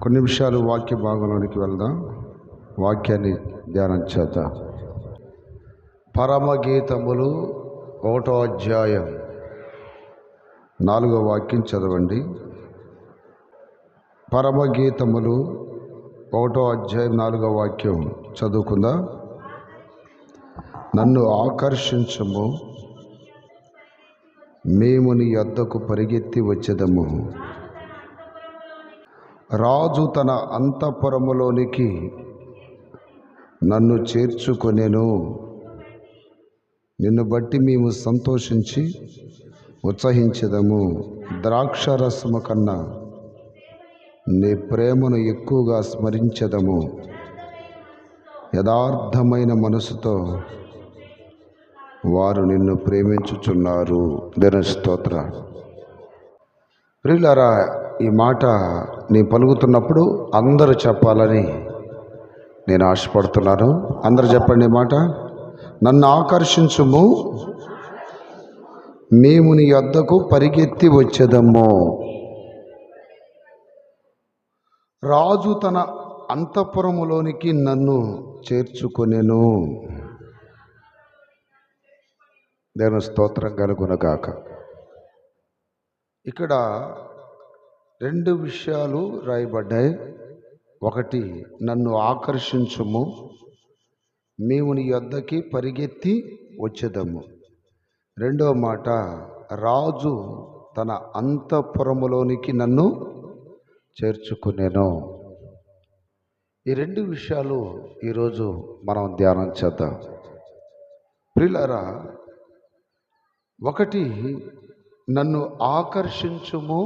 కొన్ని నిమిషాలు వాక్య భాగంలోనికి వెళ్దాం. వాక్యాన్ని ధ్యానం చేద్దాం. పరమగీతములు 1వ అధ్యాయం 4వ వాక్యం చదవండి. పరమగీతములు 1వ అధ్యాయం 4వ వాక్యం చదువుకుందాం. నన్ను ఆకర్షించము, మేము నీ యొద్దకు పరిగెత్తి వచ్చేదము. రాజు తన అంతఃపురములోనికి నన్ను చేర్చుకొనెను. నిన్ను బట్టి మేము సంతోషించి ఉత్సహించెదము. ద్రాక్షరసము కన్నా నీ ప్రేమను ఎక్కువగా స్మరించెదము. యథార్థమైన మనసుతో వారు నిన్ను ప్రేమించుచున్నారు. దేవుని స్తోత్రం. ప్రియులారా, ఈ మాట నేను పలుకుతున్నప్పుడు అందరూ చెప్పాలని నేను ఆశపడుతున్నాను. అందరూ చెప్పండి ఈ మాట. నన్ను ఆకర్షించుము, మేము నీ యొద్దకు పరిగెత్తి వచ్చేదము. రాజు తన అంతఃపురములోనికి నన్ను చేర్చుకొనెను. దేవుని స్తోత్రం కలుగునగాక. ఇక్కడ 2 విషయాలు రాయబడ్డాయి. ఒకటి, నన్ను ఆకర్షించుము, మేము నీ యొద్దకి పరిగెత్తి వచ్చేదము. రెండవ మాట, రాజు తన అంతఃపురములోనికి నన్ను చేర్చుకునేను. ఈ 2 విషయాలు ఈరోజు మనం ధ్యానం చేద్దాం. ప్రియులారా, ఒకటి, నన్ను ఆకర్షించుము,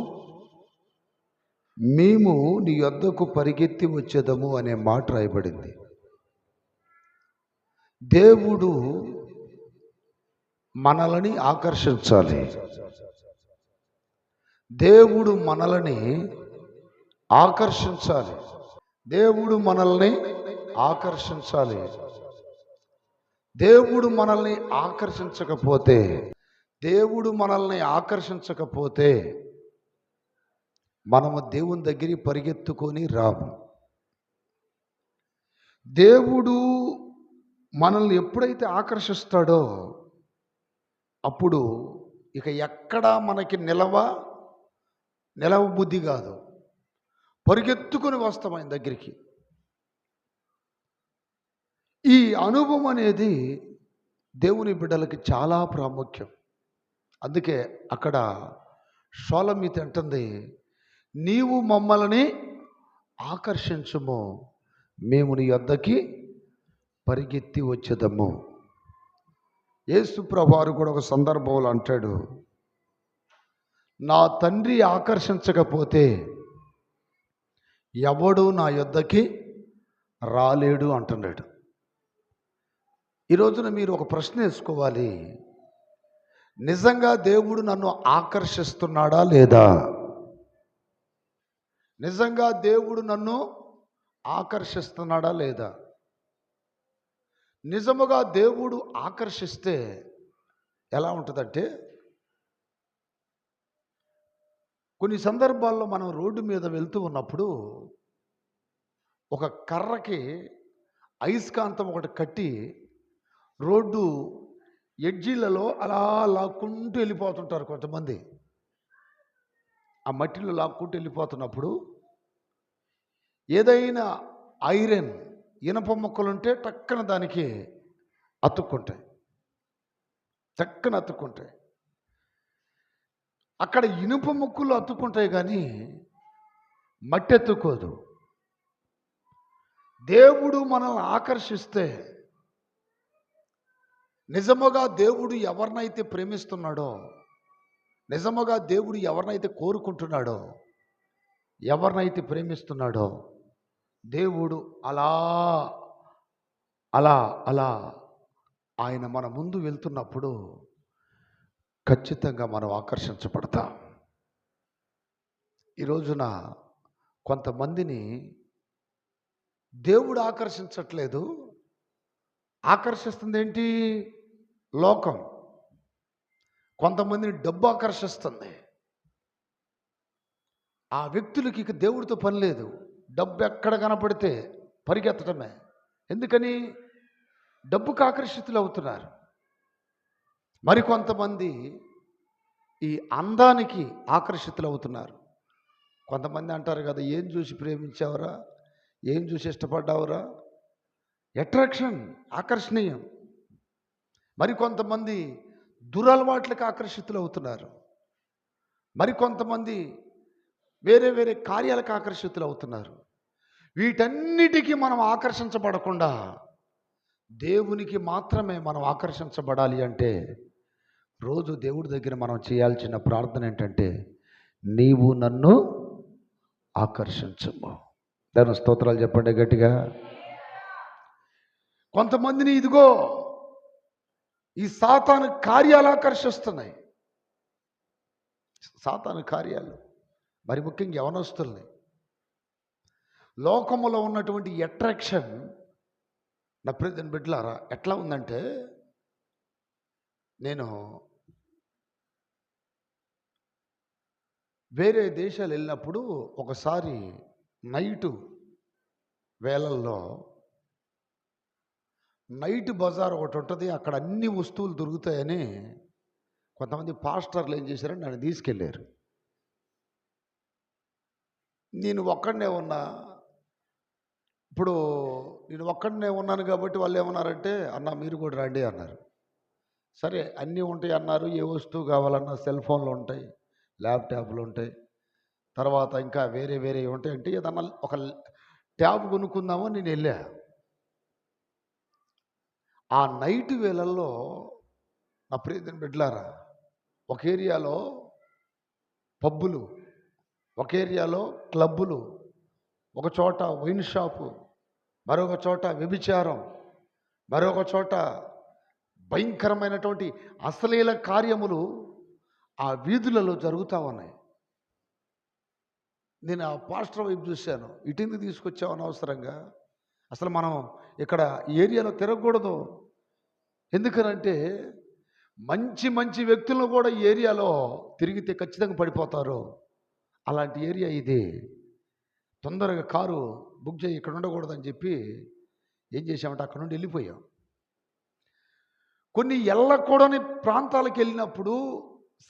మేము నీ యొద్దకు పరిగెత్తి వచ్చేదము అనే మాట రాయబడింది. దేవుడు మనల్ని ఆకర్షించాలి. దేవుడు మనల్ని ఆకర్షించాలి. దేవుడు మనల్ని ఆకర్షించాలి. దేవుడు మనల్ని ఆకర్షించకపోతే మనము దేవుని దగ్గరికి పరిగెత్తుకొని రాము. దేవుడు మనల్ని ఎప్పుడైతే ఆకర్షిస్తాడో అప్పుడు ఇక ఎక్కడా మనకి నిలవ బుద్ధి కాదు. పరిగెత్తుకొని వస్తాం ఆయన దగ్గరికి. ఈ అనుభవం అనేది దేవుని బిడ్డలకి చాలా ప్రాముఖ్యం. అందుకే అక్కడ షోలమీతి అంటుంది, నీవు మమ్మల్ని ఆకర్షించుము, మేము నీ యొద్దకి పరిగెత్తి వచ్చేదము. యేసు ప్రభువారు కూడా ఒక సందర్భంలో అంటాడు, నా తండ్రి ఆకర్షించకపోతే ఎవడు నా యొద్దకి రాలేడు అంటున్నాడు. ఈ రోజున మీరు ఒక ప్రశ్న వేసుకోవాలి, నిజంగా దేవుడు నన్ను ఆకర్షిస్తున్నాడా లేదా? నిజంగా దేవుడు నన్ను ఆకర్షిస్తున్నాడా లేదా? నిజముగా దేవుడు ఆకర్షిస్తే ఎలా ఉంటుందంటే, కొన్ని సందర్భాల్లో మనం రోడ్డు మీద వెళ్తూ ఉన్నప్పుడు ఒక కర్రకి అయస్కాంతం ఒకటి కట్టి రోడ్డు ఎడ్జీలలో అలా లాక్కుంటూ వెళ్ళిపోతుంటారు కొంతమంది. ఆ మట్టిలో లాక్కుంటూ వెళ్ళిపోతున్నప్పుడు ఏదైనా ఐరన్ ఇనప ముక్కలుంటే టక్కన దానికి అతుక్కుంటాయి. అక్కడ ఇనుప ముక్కలు అతుక్కుంటాయి కానీ మట్టి ఎత్తుకోదు. దేవుడు మనల్ని ఆకర్షిస్తే, నిజముగా దేవుడు ఎవరినైతే ప్రేమిస్తున్నాడో, నిజముగా దేవుడు ఎవరినైతే కోరుకుంటున్నాడో, ఎవరినైతే ప్రేమిస్తున్నాడో, దేవుడు అలా అలా అలా ఆయన మన ముందు వెళ్తున్నప్పుడు ఖచ్చితంగా మనం ఆకర్షించబడతాం. ఈ రోజున కొంతమందిని దేవుడు ఆకర్షించట్లేదు. ఆకర్షిస్తుంది ఏంటి? లోకం. కొంతమందిని డబ్బు ఆకర్షిస్తుంది. ఆ వ్యక్తులకి ఇక దేవుడితో పని లేదు. డబ్బు ఎక్కడ కనపడితే పరిగెత్తడమే. ఎందుకని? డబ్బుకు ఆకర్షితులు అవుతున్నారు. మరికొంతమంది ఈ అందానికి ఆకర్షితులు అవుతున్నారు. కొంతమంది అంటారు కదా, ఏం చూసి ప్రేమించావురా, ఏం చూసి ఇష్టపడ్డావురా. అట్రాక్షన్, ఆకర్షణీయం. మరికొంతమంది దురలవాట్లకు ఆకర్షితులు అవుతున్నారు. మరికొంతమంది వేరే వేరే కార్యాలకు ఆకర్షితులు అవుతున్నారు. వీటన్నిటికీ మనం ఆకర్షించబడకుండా దేవునికి మాత్రమే మనం ఆకర్షించబడాలి అంటే రోజు దేవుడి దగ్గర మనం చేయాల్సిన ప్రార్థన ఏంటంటే, నీవు నన్ను ఆకర్షించము. దాని స్తోత్రాలు చెప్పండి గట్టిగా. కొంతమందిని ఇదిగో ఈ సాతాను కార్యాలు ఆకర్షిస్తున్నాయి. సాతాను కార్యాలు, మరి ముఖ్యంగా యవనస్తుల్ని. లోకములో ఉన్నటువంటి అట్రాక్షన్ నా ప్రియమైన బిడ్డలారా ఎట్లా ఉందంటే, నేను వేరే దేశాలు వెళ్ళినప్పుడు ఒకసారి నైటు వేళల్లో నైట్ బజార్ ఒకటి ఉంటుంది, అక్కడ అన్ని వస్తువులు దొరుకుతాయని కొంతమంది పాస్టర్లు ఏం చేశారని నన్ను తీసుకెళ్ళారు. నేను ఒక్కడనే ఉన్నా. ఇప్పుడు నేను ఒక్కడనే ఉన్నాను కాబట్టి వాళ్ళు ఏమన్నారంటే, అన్న మీరు కూడా రండి అన్నారు. సరే అన్నీ ఉంటాయి అన్నారు. ఏ వస్తువు కావాలన్నా సెల్ ఫోన్లు ఉంటాయి, ల్యాప్టాప్లు ఉంటాయి, తర్వాత ఇంకా వేరే వేరే ఉంటాయి. అంటే ఏదన్నా ఒక ట్యాబ్ కొనుక్కుందామని నేను వెళ్ళా. ఆ నైట్ వేళల్లో నా ప్రియమైన బిడ్డలారా, ఒక ఏరియాలో పబ్బులు, ఒక ఏరియాలో క్లబ్బులు, ఒక చోట వైన్ షాపు, మరొక చోట వ్యభిచారం, మరొక చోట భయంకరమైనటువంటి అశ్లీల కార్యములు ఆ వీధులలో జరుగుతూ ఉన్నాయి. నేను ఆ పాస్టర్ వైపు చూశాను. ఇటెందుకు తీసుకొచ్చావు అనవసరంగా, అసలు మనం ఇక్కడ ఏరియాలో తిరగకూడదు. ఎందుకనంటే మంచి మంచి వ్యక్తులను కూడా ఈ ఏరియాలో తిరిగితే ఖచ్చితంగా పడిపోతారు. అలాంటి ఏరియా ఇది. తొందరగా కారు బుక్ చేయి, ఇక్కడ ఉండకూడదని చెప్పి ఏం చేసామంటే అక్కడ నుండి వెళ్ళిపోయాం. కొన్ని వెళ్ళకూడని ప్రాంతాలకు వెళ్ళినప్పుడు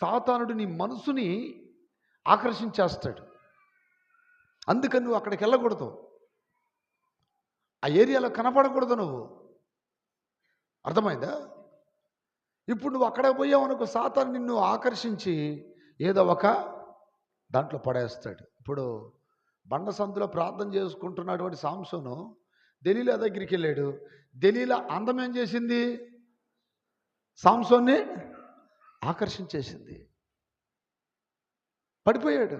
సాతానుడు నీ మనసుని ఆకర్షించేస్తాడు. అందుకని నువ్వు అక్కడికి వెళ్ళకూడదు, ఆ ఏరియాలో కనపడకూడదు నువ్వు. అర్థమైందా? ఇప్పుడు నువ్వు అక్కడ పోయావు అనుకో, సాతాను నిన్ను ఆకర్షించి ఏదో ఒక దాంట్లో పడేస్తాడు. ఇప్పుడు బండ సందులో ప్రార్థన చేసుకుంటున్నటువంటి సాంసోను దెలీలా దగ్గరికి వెళ్ళాడు. దెలీలా అందం ఏం చేసింది? సాంసోన్ని ఆకర్షించేసింది. పడిపోయాడు,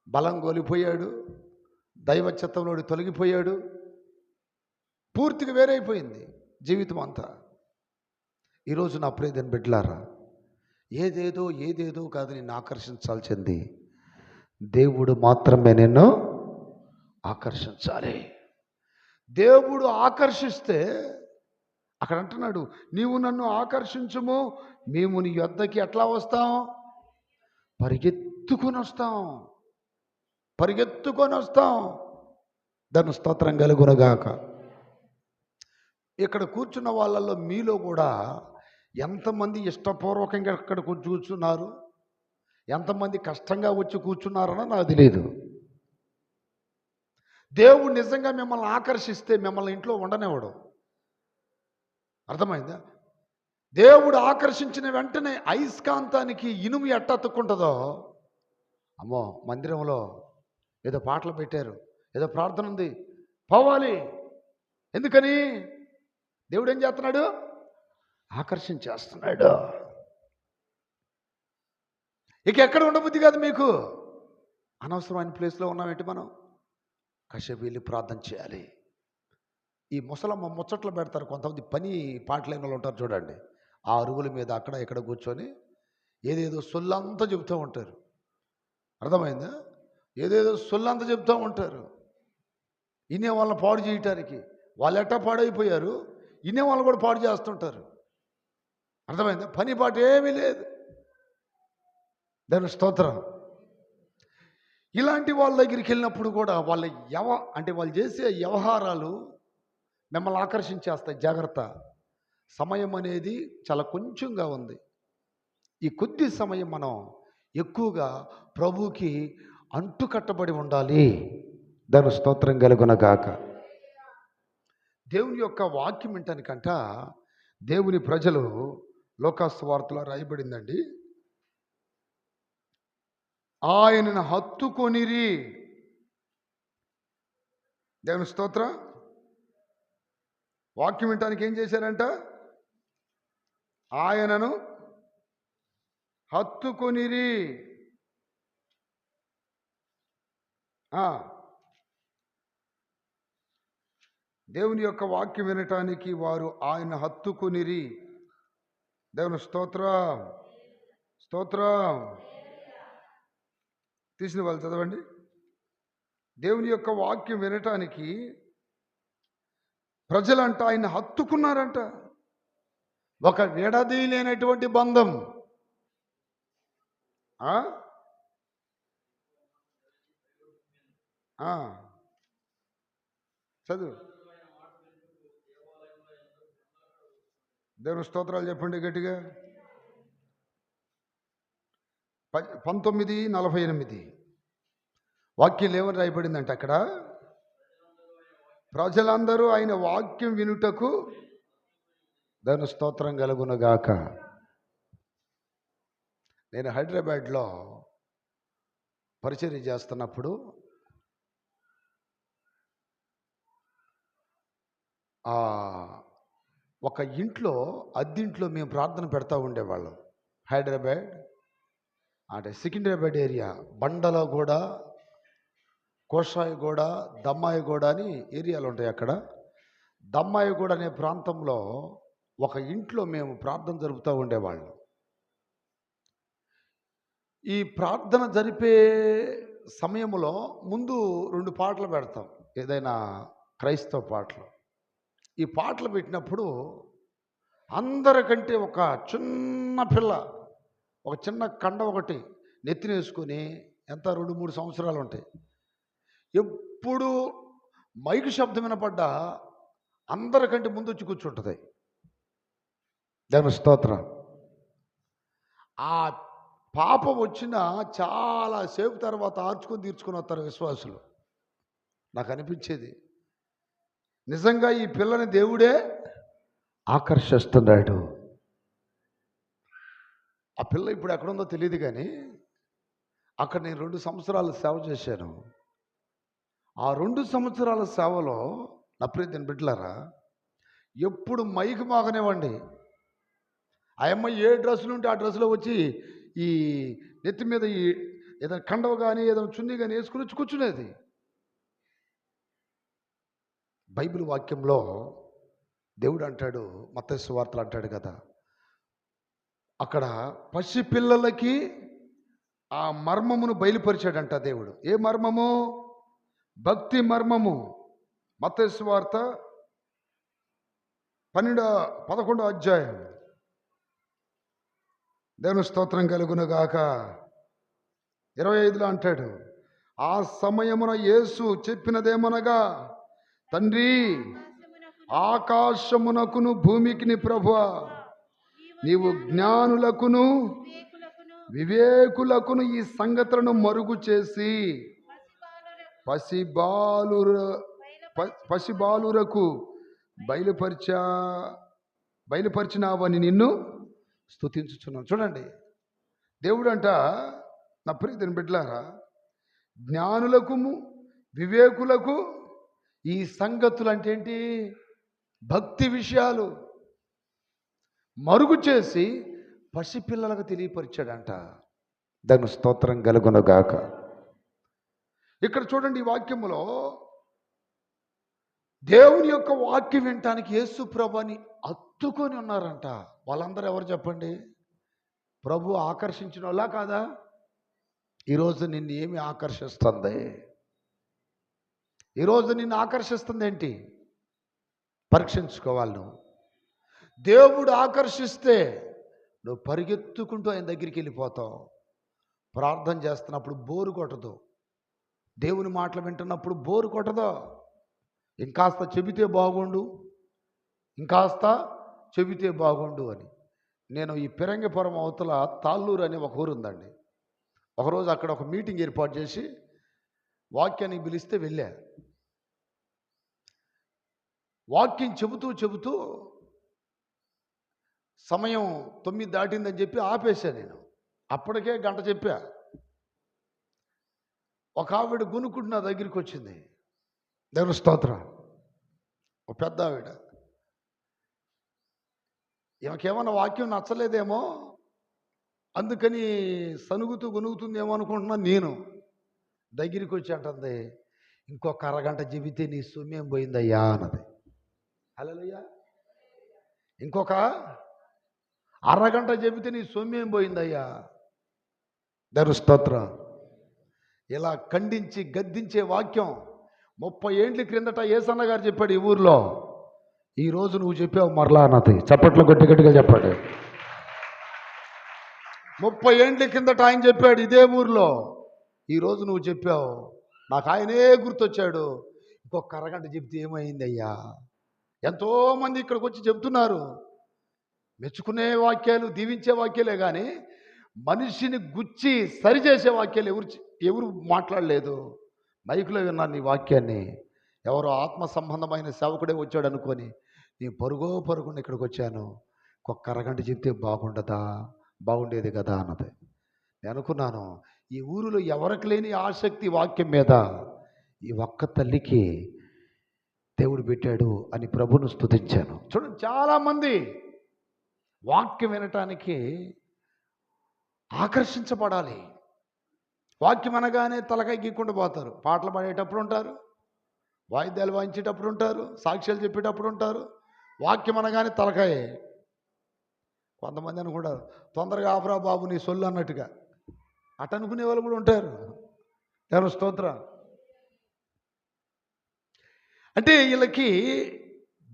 బలం కోల్పోయాడు, దైవచిత్తంలోకి తొలగిపోయాడు, పూర్తిగా వేరైపోయింది జీవితం అంతా. ఈరోజు నా ప్రియమైన బిడ్డలారా, ఏదేదో కాదు నిన్ను ఆకర్షించాల్సింది దేవుడు మాత్రమే నిన్ను ఆకర్షించాలి. దేవుడు ఆకర్షిస్తే అక్కడ అంటున్నాడు, నీవు నన్ను ఆకర్షించుము, మేము నీ యొద్దకి ఎట్లా వస్తాం? పరిగెత్తుకొని వస్తాం. దాని స్తోత్రం కలుగునగాక. ఇక్కడ కూర్చున్న వాళ్ళల్లో మీలో కూడా ఎంతమంది ఇష్టపూర్వకంగా ఇక్కడ కూర్చున్నారు, ఎంతమంది కష్టంగా వచ్చి కూర్చున్నారనో నాకు తెలియదు. దేవుడు నిజంగా మిమ్మల్ని ఆకర్షిస్తే మిమ్మల్ని ఇంట్లో ఉండనివ్వడు. అర్థమైందా? దేవుడు ఆకర్షించిన వెంటనే అయస్కాంతానికి ఇనుము ఎట్ట అతుక్కుంటుందో, అమ్మో మందిరంలో ఏదో పాటలు పెట్టారు, ఏదో ప్రార్థన ఉంది, పోవాలి. ఎందుకని? దేవుడు ఏం చేస్తున్నాడు? ఆకర్షించేస్తున్నాడు. ఇక ఎక్కడ ఉండబుద్ధి కాదు మీకు. అనవసరమైన ప్లేస్లో ఉన్నామేంటి మనం? కాసేపు వెళ్ళి ప్రార్థన చేయాలి. ఈ ముసలమ్మ ముచ్చట్లు పెడతారు కొంతమంది, పని పాటలేని వాళ్ళు ఉంటారు చూడండి. ఆ అరుగుల మీద అక్కడ ఇక్కడ కూర్చొని ఏదేదో సొల్లంతా చెబుతూ ఉంటారు. అర్థమైందా? ఏదేదో సొల్లంతా చెబుతూ ఉంటారు. ఇనే వాళ్ళని పాడు చేయటానికి. వాళ్ళు ఎట్టా పాడైపోయారు, ఇనే వాళ్ళు కూడా పాడు చేస్తుంటారు. అర్థమైందా? పని పాట ఏమీ లేదు. దాని స్తోత్రం. ఇలాంటి వాళ్ళ దగ్గరికి వెళ్ళినప్పుడు కూడా వాళ్ళ వాళ్ళు చేసే వ్యవహారాలు మిమ్మల్ని ఆకర్షించేస్తాయి. జాగ్రత్త. సమయం అనేది చాలా కొంచెంగా ఉంది. ఈ కొద్ది సమయం మనం ఎక్కువగా ప్రభువుకి అంటుకట్టబడి ఉండాలి. దాని స్తోత్రం కలుగునగాక. దేవుని యొక్క వాక్యం వింటానికంట దేవుని ప్రజలు లోకాసు వార్తలో రాయబడిందండి, ఆయనను హత్తుకొనిరి. దేవుని స్తోత్ర. వాక్యం వినటానికి ఏం చేశారంట? ఆయనను హత్తుకొనిరి. దేవుని యొక్క వాక్యం వినటానికి వారు ఆయన హత్తుకొనిరి. దేవుని స్తోత్ర స్తోత్ర. తీసిన వాళ్ళు చదవండి. దేవుని యొక్క వాక్యం వినటానికి ప్రజలంట ఆయన హత్తుకున్నారంట. ఒక విడదీయలేనటువంటి బంధం. చదువు. దేవుని స్తోత్రాలు చెప్పండి గట్టిగా. 19:48 వాక్యం ఏమని రాయబడిందంటే అక్కడ, ప్రజలందరూ ఆయన వాక్యం వినుటకు. దేవుని స్తోత్రం కలుగునగాక. నేను హైదరాబాద్లో పరిచర్య చేస్తున్నప్పుడు ఒక ఇంట్లో, అద్దింట్లో మేము ప్రార్థన పెడతా ఉండేవాళ్ళం. హైదరాబాద్ అంటే సికింద్రాబాద్ ఏరియా, బండలగూడ, కోషాయిగూడ, దమ్మాయిగూడ అని ఏరియాలు ఉంటాయి. అక్కడ దమ్మాయిగూడ అనే ప్రాంతంలో ఒక ఇంట్లో మేము ప్రార్థన జరుపుతూ ఉండేవాళ్ళం. ఈ ప్రార్థన జరిపే సమయంలో ముందు 2 పాటలు పెడతాం, ఏదైనా క్రైస్తవ పాటలు. ఈ పాటలు పెట్టినప్పుడు అందరికంటే ఒక చిన్న పిల్ల, ఒక చిన్న కండ ఒకటి నెత్తిన వేసుకొని, ఎంత 2-3 సంవత్సరాలు ఉంటాయి, ఎప్పుడు మైకు శబ్దం వినపడ్డా అందరికంటే ముందు వచ్చి కూర్చుంటుంది. దేవుని స్తోత్రం. ఆ పాప వచ్చిన చాలా సేపు తర్వాత ఆర్చుకొని తీర్చుకొని వస్తారు విశ్వాసులు. నాకు అనిపించేది, నిజంగా ఈ పిల్లని దేవుడే ఆకర్షిస్తున్నాడు. ఆ పిల్ల ఇప్పుడు ఎక్కడుందో తెలియదు, కానీ అక్కడ నేను 2 సంవత్సరాలు సేవ చేశాను. ఆ 2 సంవత్సరాల సేవలో నా ప్రియమైన బిడ్డలారా, ఎప్పుడు మైకు మాగనివ్వండి, ఆ అమ్మాయి ఏ డ్రెస్సులు ఉంటే ఆ డ్రెస్సులో వచ్చి ఈ నెత్తి మీద ఈ ఏదైనా కండవ కానీ ఏదైనా చున్నీ కానీ వేసుకుని వచ్చి కూర్చునేది. బైబిల్ వాక్యంలో దేవుడు అంటాడు, మత్తయి సువార్తలు అంటాడు కదా, అక్కడ పసిపిల్లలకి ఆ మర్మమును బయలుపరిచాడంట దేవుడు. ఏ మర్మము? భక్తి మర్మము. మత్తయి సువార్త 11వ అధ్యాయం. దేవుని స్తోత్రం కలుగునుగాక. 25లో అంటాడు, ఆ సమయమున యేసు చెప్పినదేమనగా, తండ్రి, ఆకాశమునకును భూమికిని ప్రభువా, నీవు జ్ఞానులకును వివేకులకును ఈ సంగతులను మరుగు చేసి పసిబాలురకు బయలుపరిచినావని నిన్ను స్తుతించుచున్నాను. చూడండి, దేవుడు అంట, నా ప్రియమైన బిడ్డలారా, జ్ఞానులకు వివేకులకు ఈ సంగతులు అంటే ఏంటి? భక్తి విషయాలు మరుగు చేసి పసిపిల్లలకు తెలియపరిచాడంట. దాని స్తోత్రం కలుగునుగాక. ఇక్కడ చూడండి, ఈ వాక్యములో దేవుని యొక్క వాక్యం వినటానికి యేసు ప్రభుని హత్తుకొని ఉన్నారంట. వాళ్ళందరూ ఎవరు చెప్పండి? ప్రభు ఆకర్షించిన వాళ్ళా కాదా? ఈరోజు నిన్ను ఏమి ఆకర్షిస్తుంది? ఈరోజు నిన్ను ఆకర్షిస్తుంది ఏంటి? పరీక్షించుకోవాలి నువ్వు. దేవుడు ఆకర్షిస్తే నువ్వు పరిగెత్తుకుంటూ ఆయన దగ్గరికి వెళ్ళిపోతావు. ప్రార్థన చేస్తున్నప్పుడు బోరు కొట్టదు. దేవుని మాటలు వింటున్నప్పుడు బోరు కొట్టదో, ఇంకాస్త చెబితే బాగుండు, ఇంకాస్త చెబితే బాగుండు అని. నేను ఈ పిరంగిపురం అవతల తాళ్ళూరు అనే ఒక ఊరు ఉందండి. ఒకరోజు అక్కడ ఒక మీటింగ్ ఏర్పాటు చేసి వాక్యాన్ని పిలిస్తే వెళ్ళా. వాక్యం చెబుతూ సమయం 9 దాటిందని చెప్పి ఆపేశా నేను. అప్పటికే గంట చెప్పా. ఒక ఆవిడ గునుకుంటూ నా దగ్గరికి వచ్చింది. దేవుని స్తోత్రం. ఒక పెద్ద ఆవిడ. ఈమెకేమన్నా వాక్యం నచ్చలేదేమో, అందుకని సనుగుతూ గునుగుతుందేమో అనుకుంటున్నా. నేను దగ్గరికి వచ్చి అంటుంది, ఇంకొక అరగంట చెబితే నీ సొమ్మేం పోయిందయ్యా అన్నది. హల్లెలూయా. ఇంకొక అరగంట చెబితే నీ సొమ్మేం పోయిందయ్యా. దేవుని స్తోత్రం. ఇలా ఖండించి గద్దించే వాక్యం 30 ఏండ్ల క్రిందట యేసన్న గారు చెప్పాడు ఈ ఊర్లో. ఈరోజు నువ్వు చెప్పావు మరలా అన్నది. చప్పట్లు గట్టిగా చెప్పాడు. 30 ఏండ్ల కిందట ఆయన చెప్పాడు ఇదే ఊర్లో. ఈరోజు నువ్వు చెప్పావు. నాకు ఆయనే గుర్తొచ్చాడు. ఇంకొక అరగంట చెప్తే ఏమైంది అయ్యా. ఎంతోమంది ఇక్కడికి వచ్చి చెప్తున్నారు, మెచ్చుకునే వాక్యాలు, దీవించే వాక్యాలే కానీ మనిషిని గుచ్చి సరిచేసే వాక్యాలు ఎవరు మాట్లాడలేదు. మైకులో విన్నాను నీ వాక్యాన్ని. ఎవరో ఆత్మ సంబంధమైన సేవకుడే వచ్చాడు అనుకొని నీ పరుగుని ఇక్కడికి వచ్చాను. ఒక్క అరగంట చెప్తే బాగుండేది కదా అన్నది. నేను అనుకున్నాను, ఈ ఊరిలో ఎవరికి లేని ఆసక్తి వాక్యం మీద ఈ ఒక్క తల్లికి దేవుడు పెట్టాడు అని ప్రభును స్తుతించాను. చూడండి, చాలామంది వాక్యం వినటానికి ఆకర్షించబడాలి. వాక్యం అనగానే తలకాయ గీక్కుండా పోతారు. పాటలు పాడేటప్పుడు ఉంటారు, వాయిద్యాలు వాయించేటప్పుడు ఉంటారు, సాక్ష్యాలు చెప్పేటప్పుడు ఉంటారు. వాక్యం అనగానే తలకాయే. కొంతమంది అనుకుంటారు తొందరగా ఆఫరా బాబు నీ సొల్లు అన్నట్టుగా. అటు అనుకునే వాళ్ళు కూడా ఉంటారు. ఎవరు స్తోత్రం. అంటే వీళ్ళకి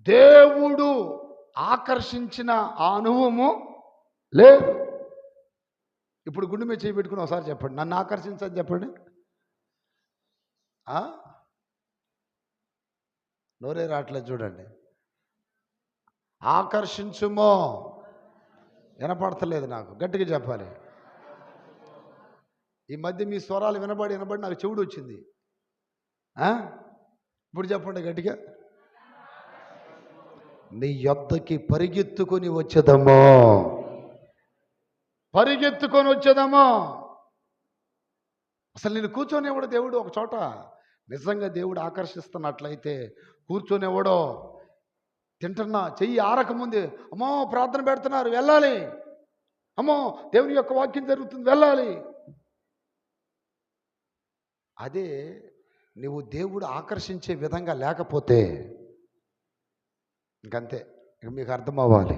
దేవుడు ఆకర్షించిన ఆ అనుభవము లేదు. ఇప్పుడు గుండె మీద చేయి పెట్టుకుని ఒకసారి చెప్పండి, నన్ను ఆకర్షించని చెప్పండి. నోరే రావట్లేదు చూడండి. ఆకర్షించుమో వినపడతలేదు నాకు, గట్టిగా చెప్పాలి. ఈ మధ్య మీ స్వరాలు వినబడి నాకు చెవుడు వచ్చింది. ఇప్పుడు చెప్పండి గట్టిగా. నీ యొద్దకి పరిగెత్తుకొని వచ్చేదమ్మో. అసలు నేను కూర్చొనేవాడు దేవుడు ఒక చోట. నిజంగా దేవుడు ఆకర్షిస్తున్నట్లయితే కూర్చొనేవాడో, తింటున్నా చెయ్యి ఆరకముందే అమ్మో ప్రార్థన పెడుతున్నారు వెళ్ళాలి, అమ్మో దేవుని యొక్క వాక్యం జరుగుతుంది వెళ్ళాలి. అదే నువ్వు దేవుడు ఆకర్షించే విధంగా లేకపోతే ఇంకంతే, ఇక మీకు అర్థం అవ్వాలి.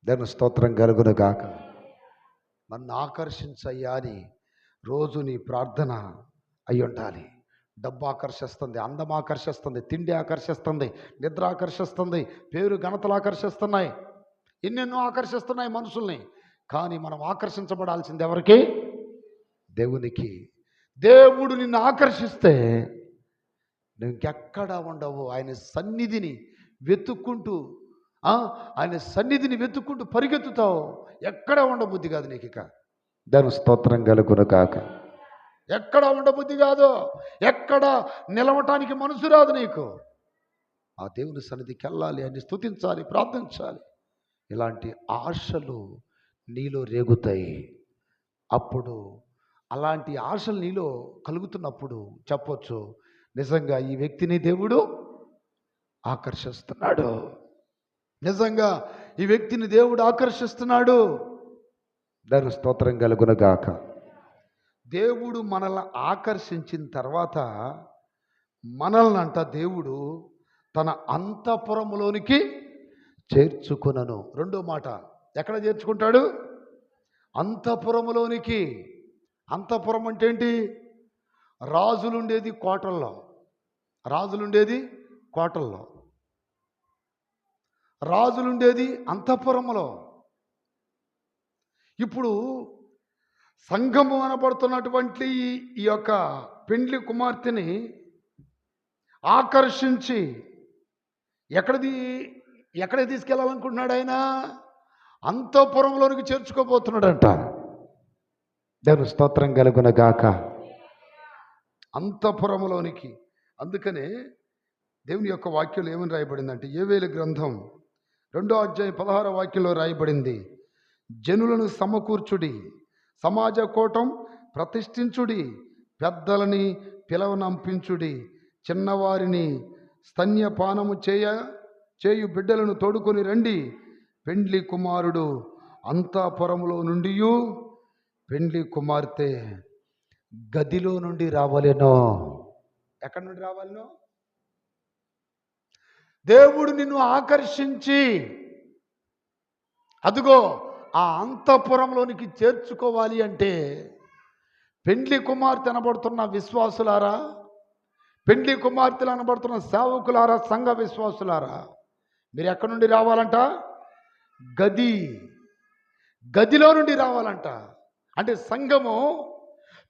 దేవుని స్తోత్రం కలుగును గాక. నన్ను ఆకర్షించయ్యా అని రోజు నీ ప్రార్థన అయి ఉండాలి. డబ్బు ఆకర్షిస్తుంది, అందం ఆకర్షిస్తుంది, తిండి ఆకర్షిస్తుంది, నిద్ర ఆకర్షిస్తుంది, పేరు ఘనతలు ఆకర్షిస్తున్నాయి, ఎన్నెన్నో ఆకర్షిస్తున్నాయి మనుషుల్ని. కానీ మనం ఆకర్షించబడాల్సింది ఎవరికి? దేవునికి. దేవుడు నిన్ను ఆకర్షిస్తే నువ్వు ఇంకెక్కడా ఉండవు. ఆయన సన్నిధిని వెతుక్కుంటూ పరిగెత్తుతావు. ఎక్కడ ఉండబుద్ధి కాదు నీకు. ఇక దాని స్తోత్రం కలుగును కాక. ఎక్కడ ఉండబుద్ధి కాదు, ఎక్కడ నిలవటానికి మనసు రాదు నీకు. ఆ దేవుని సన్నిధికి వెళ్ళాలి, అని స్తుతించాలి, ప్రార్థించాలి. ఇలాంటి ఆశలు నీలో రేగుతాయి. అప్పుడు అలాంటి ఆశలు నీలో కలుగుతున్నప్పుడు చెప్పొచ్చు, నిజంగా ఈ వ్యక్తిని దేవుడు ఆకర్షిస్తున్నాడు. నిజంగా ఈ వ్యక్తిని దేవుడు ఆకర్షిస్తున్నాడు. దాని స్తోత్రం కలుగును గాక. దేవుడు మనల్ని ఆకర్షించిన తర్వాత మనల్నంట దేవుడు తన అంతఃపురములోనికి చేర్చుకొనను. రెండో మాట, ఎక్కడ చేర్చుకుంటాడు? అంతఃపురములోనికి. అంతఃపురం అంటే ఏంటి? రాజులుండేది కోటల్లో, రాజులుండేది అంతఃపురములో. ఇప్పుడు సంఘము అనబడుతున్నటువంటి ఈ యొక్క పెండ్లి కుమార్తెని ఆకర్షించి ఎక్కడ తీసుకెళ్ళాలనుకుంటున్నాడు ఆయన? అంతఃపురంలోనికి చేర్చుకోబోతున్నాడంట. దేవుని స్తోత్రం కలుగును గాక. అంతఃపురంలోనికి. అందుకనే దేవుని యొక్క వాక్యంలో ఏమని రాయబడిందంటే, యోవేలు గ్రంథం 2వ అధ్యాయం 16వ వాక్యంలో రాయబడింది, జనులను సమకూర్చుడి, సమాజ కూటం ప్రతిష్ఠించుడి, పెద్దలని పిలవనంపించుడి, చిన్నవారిని స్తన్యపానము చేయు బిడ్డలను తోడుకొని రండి. పెండ్లి కుమారుడు అంతఃపురములో నుండి పెండ్లి కుమార్తె గదిలో నుండి రావాలేనో. ఎక్కడి నుండి రావాలనో? దేవుడు నిన్ను ఆకర్షించి అదిగో ఆ అంతఃపురంలోనికి చేర్చుకోవాలి అంటే, పెండ్లి కుమార్తె అనబడుతున్న విశ్వాసులారా, పెండ్లి కుమార్తెలు అనబడుతున్న సేవకులారా, సంఘ విశ్వాసులారా, మీరు ఎక్కడి నుండి రావాలంట? గదిలో నుండి రావాలంట. అంటే సంఘము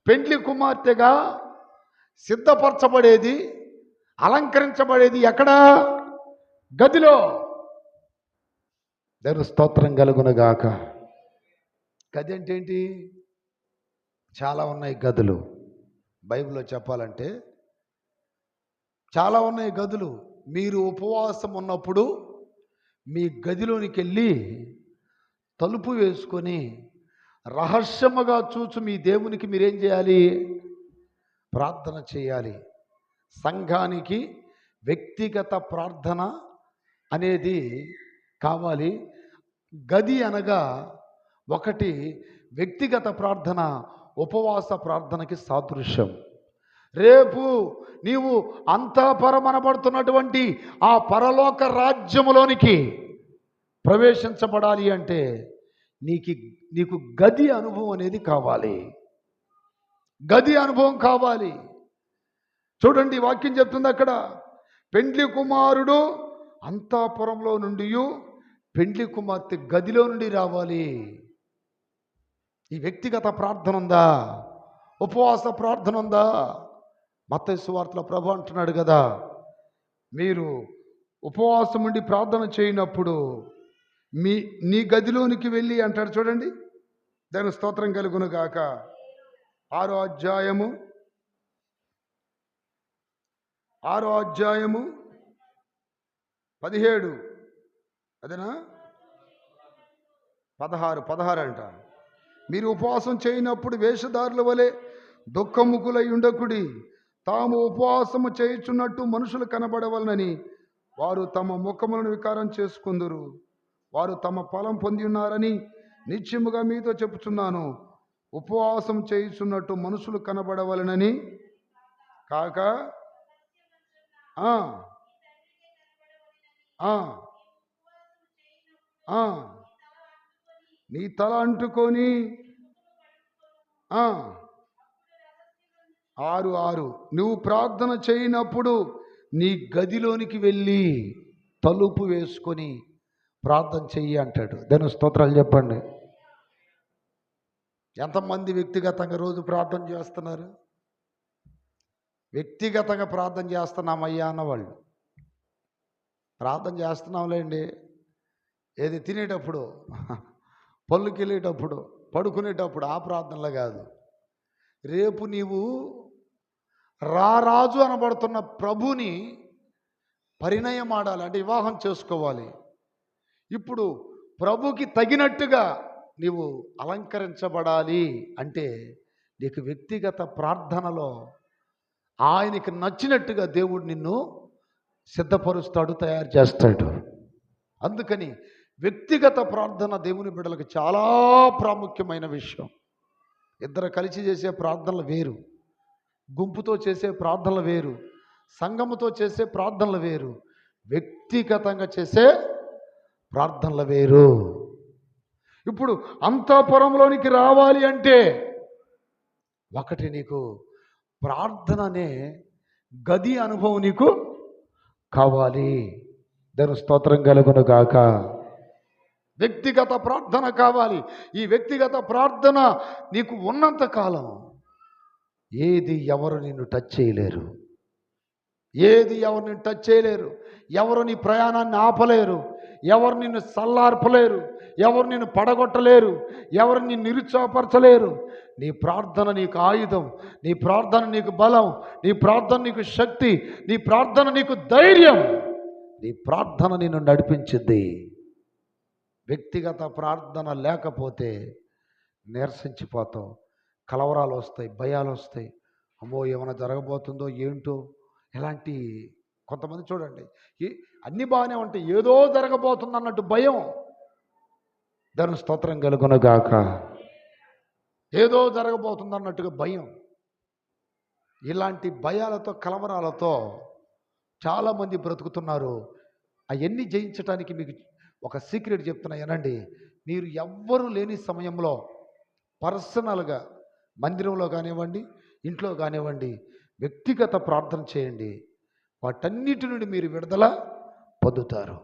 పెండ్లి కుమార్తెగా సిద్ధపరచబడేది, అలంకరించబడేది ఎక్కడ? గదిలో. దేవుని స్తోత్రం కలుగునుగాక. గది అంటే ఏంటి? చాలా ఉన్నాయి గదులు. బైబిల్లో చెప్పాలంటే చాలా ఉన్నాయి గదులు. మీరు ఉపవాసం ఉన్నప్పుడు మీ గదిలోనికి వెళ్ళి తలుపు వేసుకొని రహస్యముగా చూచు మీ దేవునికి మీరేం చేయాలి? ప్రార్థన చేయాలి. సంఘానికి వ్యక్తిగత ప్రార్థన అనేది కావాలి. గది అనగా ఒకటి వ్యక్తిగత ప్రార్థన, ఉపవాస ప్రార్థనకి సాదృశ్యం. రేపు నీవు అంతఃపురమనబడుతున్నటువంటి ఆ పరలోక రాజ్యములోనికి ప్రవేశించబడాలి అంటే నీకు గది అనుభవం అనేది కావాలి. గది అనుభవం కావాలి. చూడండి, వాక్యం చెప్తుంది అక్కడ, పెండ్లి కుమారుడు అంతఃపురంలో నుండి పెండ్లి కుమార్తె గదిలో నుండి రావాలి. ఈ వ్యక్తిగత ప్రార్థన ఉందా? ఉపవాస ప్రార్థన ఉందా? మత్తయి సువార్తలో ప్రభు అంటున్నాడు కదా, మీరు ఉపవాసం ఉండి ప్రార్థన చేయనప్పుడు నీ గదిలోనికి వెళ్ళి అంటాడు. చూడండి, దాని స్తోత్రం కలుగును గాక. 6వ అధ్యాయము 17, అదేనా? 16 అంట. మీరు ఉపవాసం చేయనప్పుడు వేషధారుల వలె దుఃఖముఖులై ఉండకుడి, తాము ఉపవాసము చేయుచున్నట్టు మనుషులు కనబడవలనని వారు తమ ముఖములను వికారం చేసుకుందురు. వారు తమ ఫలం పొంది ఉన్నారని నిశ్చయముగా మీతో చెప్పుచున్నాను. ఉపవాసం చేయుచున్నట్టు మనుషులు కనబడవలనని కాక నీ తల అంటుకొని 6 నువ్వు ప్రార్థన చేయనప్పుడు నీ గదిలోనికి వెళ్ళి తలుపు వేసుకొని ప్రార్థన చెయ్యి అంటాడు. దాని స్తోత్రాలు చెప్పండి. ఎంతమంది వ్యక్తిగతంగా రోజు ప్రార్థన చేస్తున్నారు? వ్యక్తిగతంగా ప్రార్థన చేస్తున్నామయ్యా అన్నవాళ్ళు ప్రార్థన చేస్తున్నాంలేండి. ఏది తినేటప్పుడు, పళ్ళుకి వెళ్ళేటప్పుడు, పడుకునేటప్పుడు ఆ ప్రార్థనలో కాదు. రేపు నీవు రారాజు అనబడుతున్న ప్రభుని పరిణయం ఆడాలి అంటే వివాహం చేసుకోవాలి. ఇప్పుడు ప్రభుకి తగినట్టుగా నీవు అలంకరించబడాలి అంటే నీకు వ్యక్తిగత ప్రార్థనలో ఆయనకి నచ్చినట్టుగా దేవుడు నిన్ను సిద్ధపరుస్తాడు, తయారు చేస్తాడు. అందుకని వ్యక్తిగత ప్రార్థన దేవుని బిడ్డలకు చాలా ప్రాముఖ్యమైన విషయం. ఇద్దరు కలిసి చేసే ప్రార్థనలు వేరు, గుంపుతో చేసే ప్రార్థనలు వేరు, సంఘముతో చేసే ప్రార్థనలు వేరు, వ్యక్తిగతంగా చేసే ప్రార్థనలు వేరు. ఇప్పుడు అంతఃపురంలోనికి రావాలి అంటే ఒకటి నీకు ప్రార్థన అనే గది అనుభవం నీకు కావాలి. దాని స్తోత్రం కలుగును గాక. వ్యక్తిగత ప్రార్థన కావాలి. ఈ వ్యక్తిగత ప్రార్థన నీకు ఉన్నంత కాలం ఏది ఎవరు నిన్ను టచ్ చేయలేరు. ఏది ఎవరు నిన్ను టచ్ చేయలేరు. ఎవరు నీ ప్రయాణాన్ని ఆపలేరు. ఎవరు నిన్ను సల్లార్పలేరు. ఎవరు నిన్ను పడగొట్టలేరు. ఎవరు నిన్ను నిరుత్సాహపరచలేరు. నీ ప్రార్థన నీకు ఆయుధం. నీ ప్రార్థన నీకు బలం. నీ ప్రార్థన నీకు శక్తి. నీ ప్రార్థన నీకు ధైర్యం. నీ ప్రార్థన నిన్ను నడిపించింది. వ్యక్తిగత ప్రార్థన లేకపోతే నీరసించిపోతావు. కలవరాలు వస్తాయి, భయాలు వస్తాయి. అమ్మో ఏమైనా జరగబోతుందో ఏంటో. ఇలాంటి కొంతమంది చూడండి, అన్నీ బాగానే ఉంటాయి, ఏదో జరగబోతుంది అన్నట్టు భయం. దాని స్తోత్రం కలుగునుగాక. ఏదో జరగబోతుంది అన్నట్టుగా భయం. ఇలాంటి భయాలతో కలవరాలతో చాలామంది బ్రతుకుతున్నారు. అవన్నీ జయించడానికి మీకు ఒక సీక్రెట్ చెప్తున్నా వినండి. మీరు ఎవ్వరూ లేని సమయంలో పర్సనల్గా మందిరంలో కానివ్వండి, ఇంట్లో కానివ్వండి, వ్యక్తిగత ప్రార్థన చేయండి. వాటన్నిటి నుండి మీరు విడుదల పొందుతారు.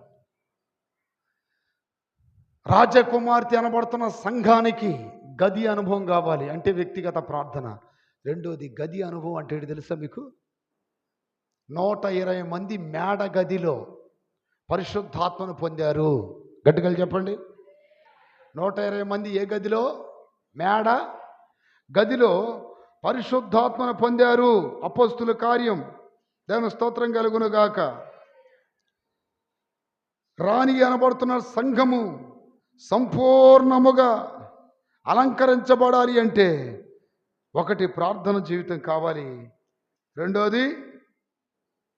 రాజకుమార్తె అనబడుతున్న సంఘానికి గది అనుభవం కావాలి అంటే వ్యక్తిగత ప్రార్థన. రెండోది గది అనుభవం అంటే ఏంటి తెలుసా మీకు? 120 మంది మేడ గదిలో పరిశుద్ధాత్మను పొందారు. గట్టిగా చెప్పండి. 120 మంది ఏ గదిలో? మేడ గదిలో పరిశుద్ధాత్మను పొందారు. అపోస్తుల కార్యం. దేవుని స్తోత్రం కలుగునుగాక. రాణి అనబడుతున్న సంఘము సంపూర్ణముగా అలంకరించబడాలి అంటే ఒకటి ప్రార్థన జీవితం కావాలి. రెండోది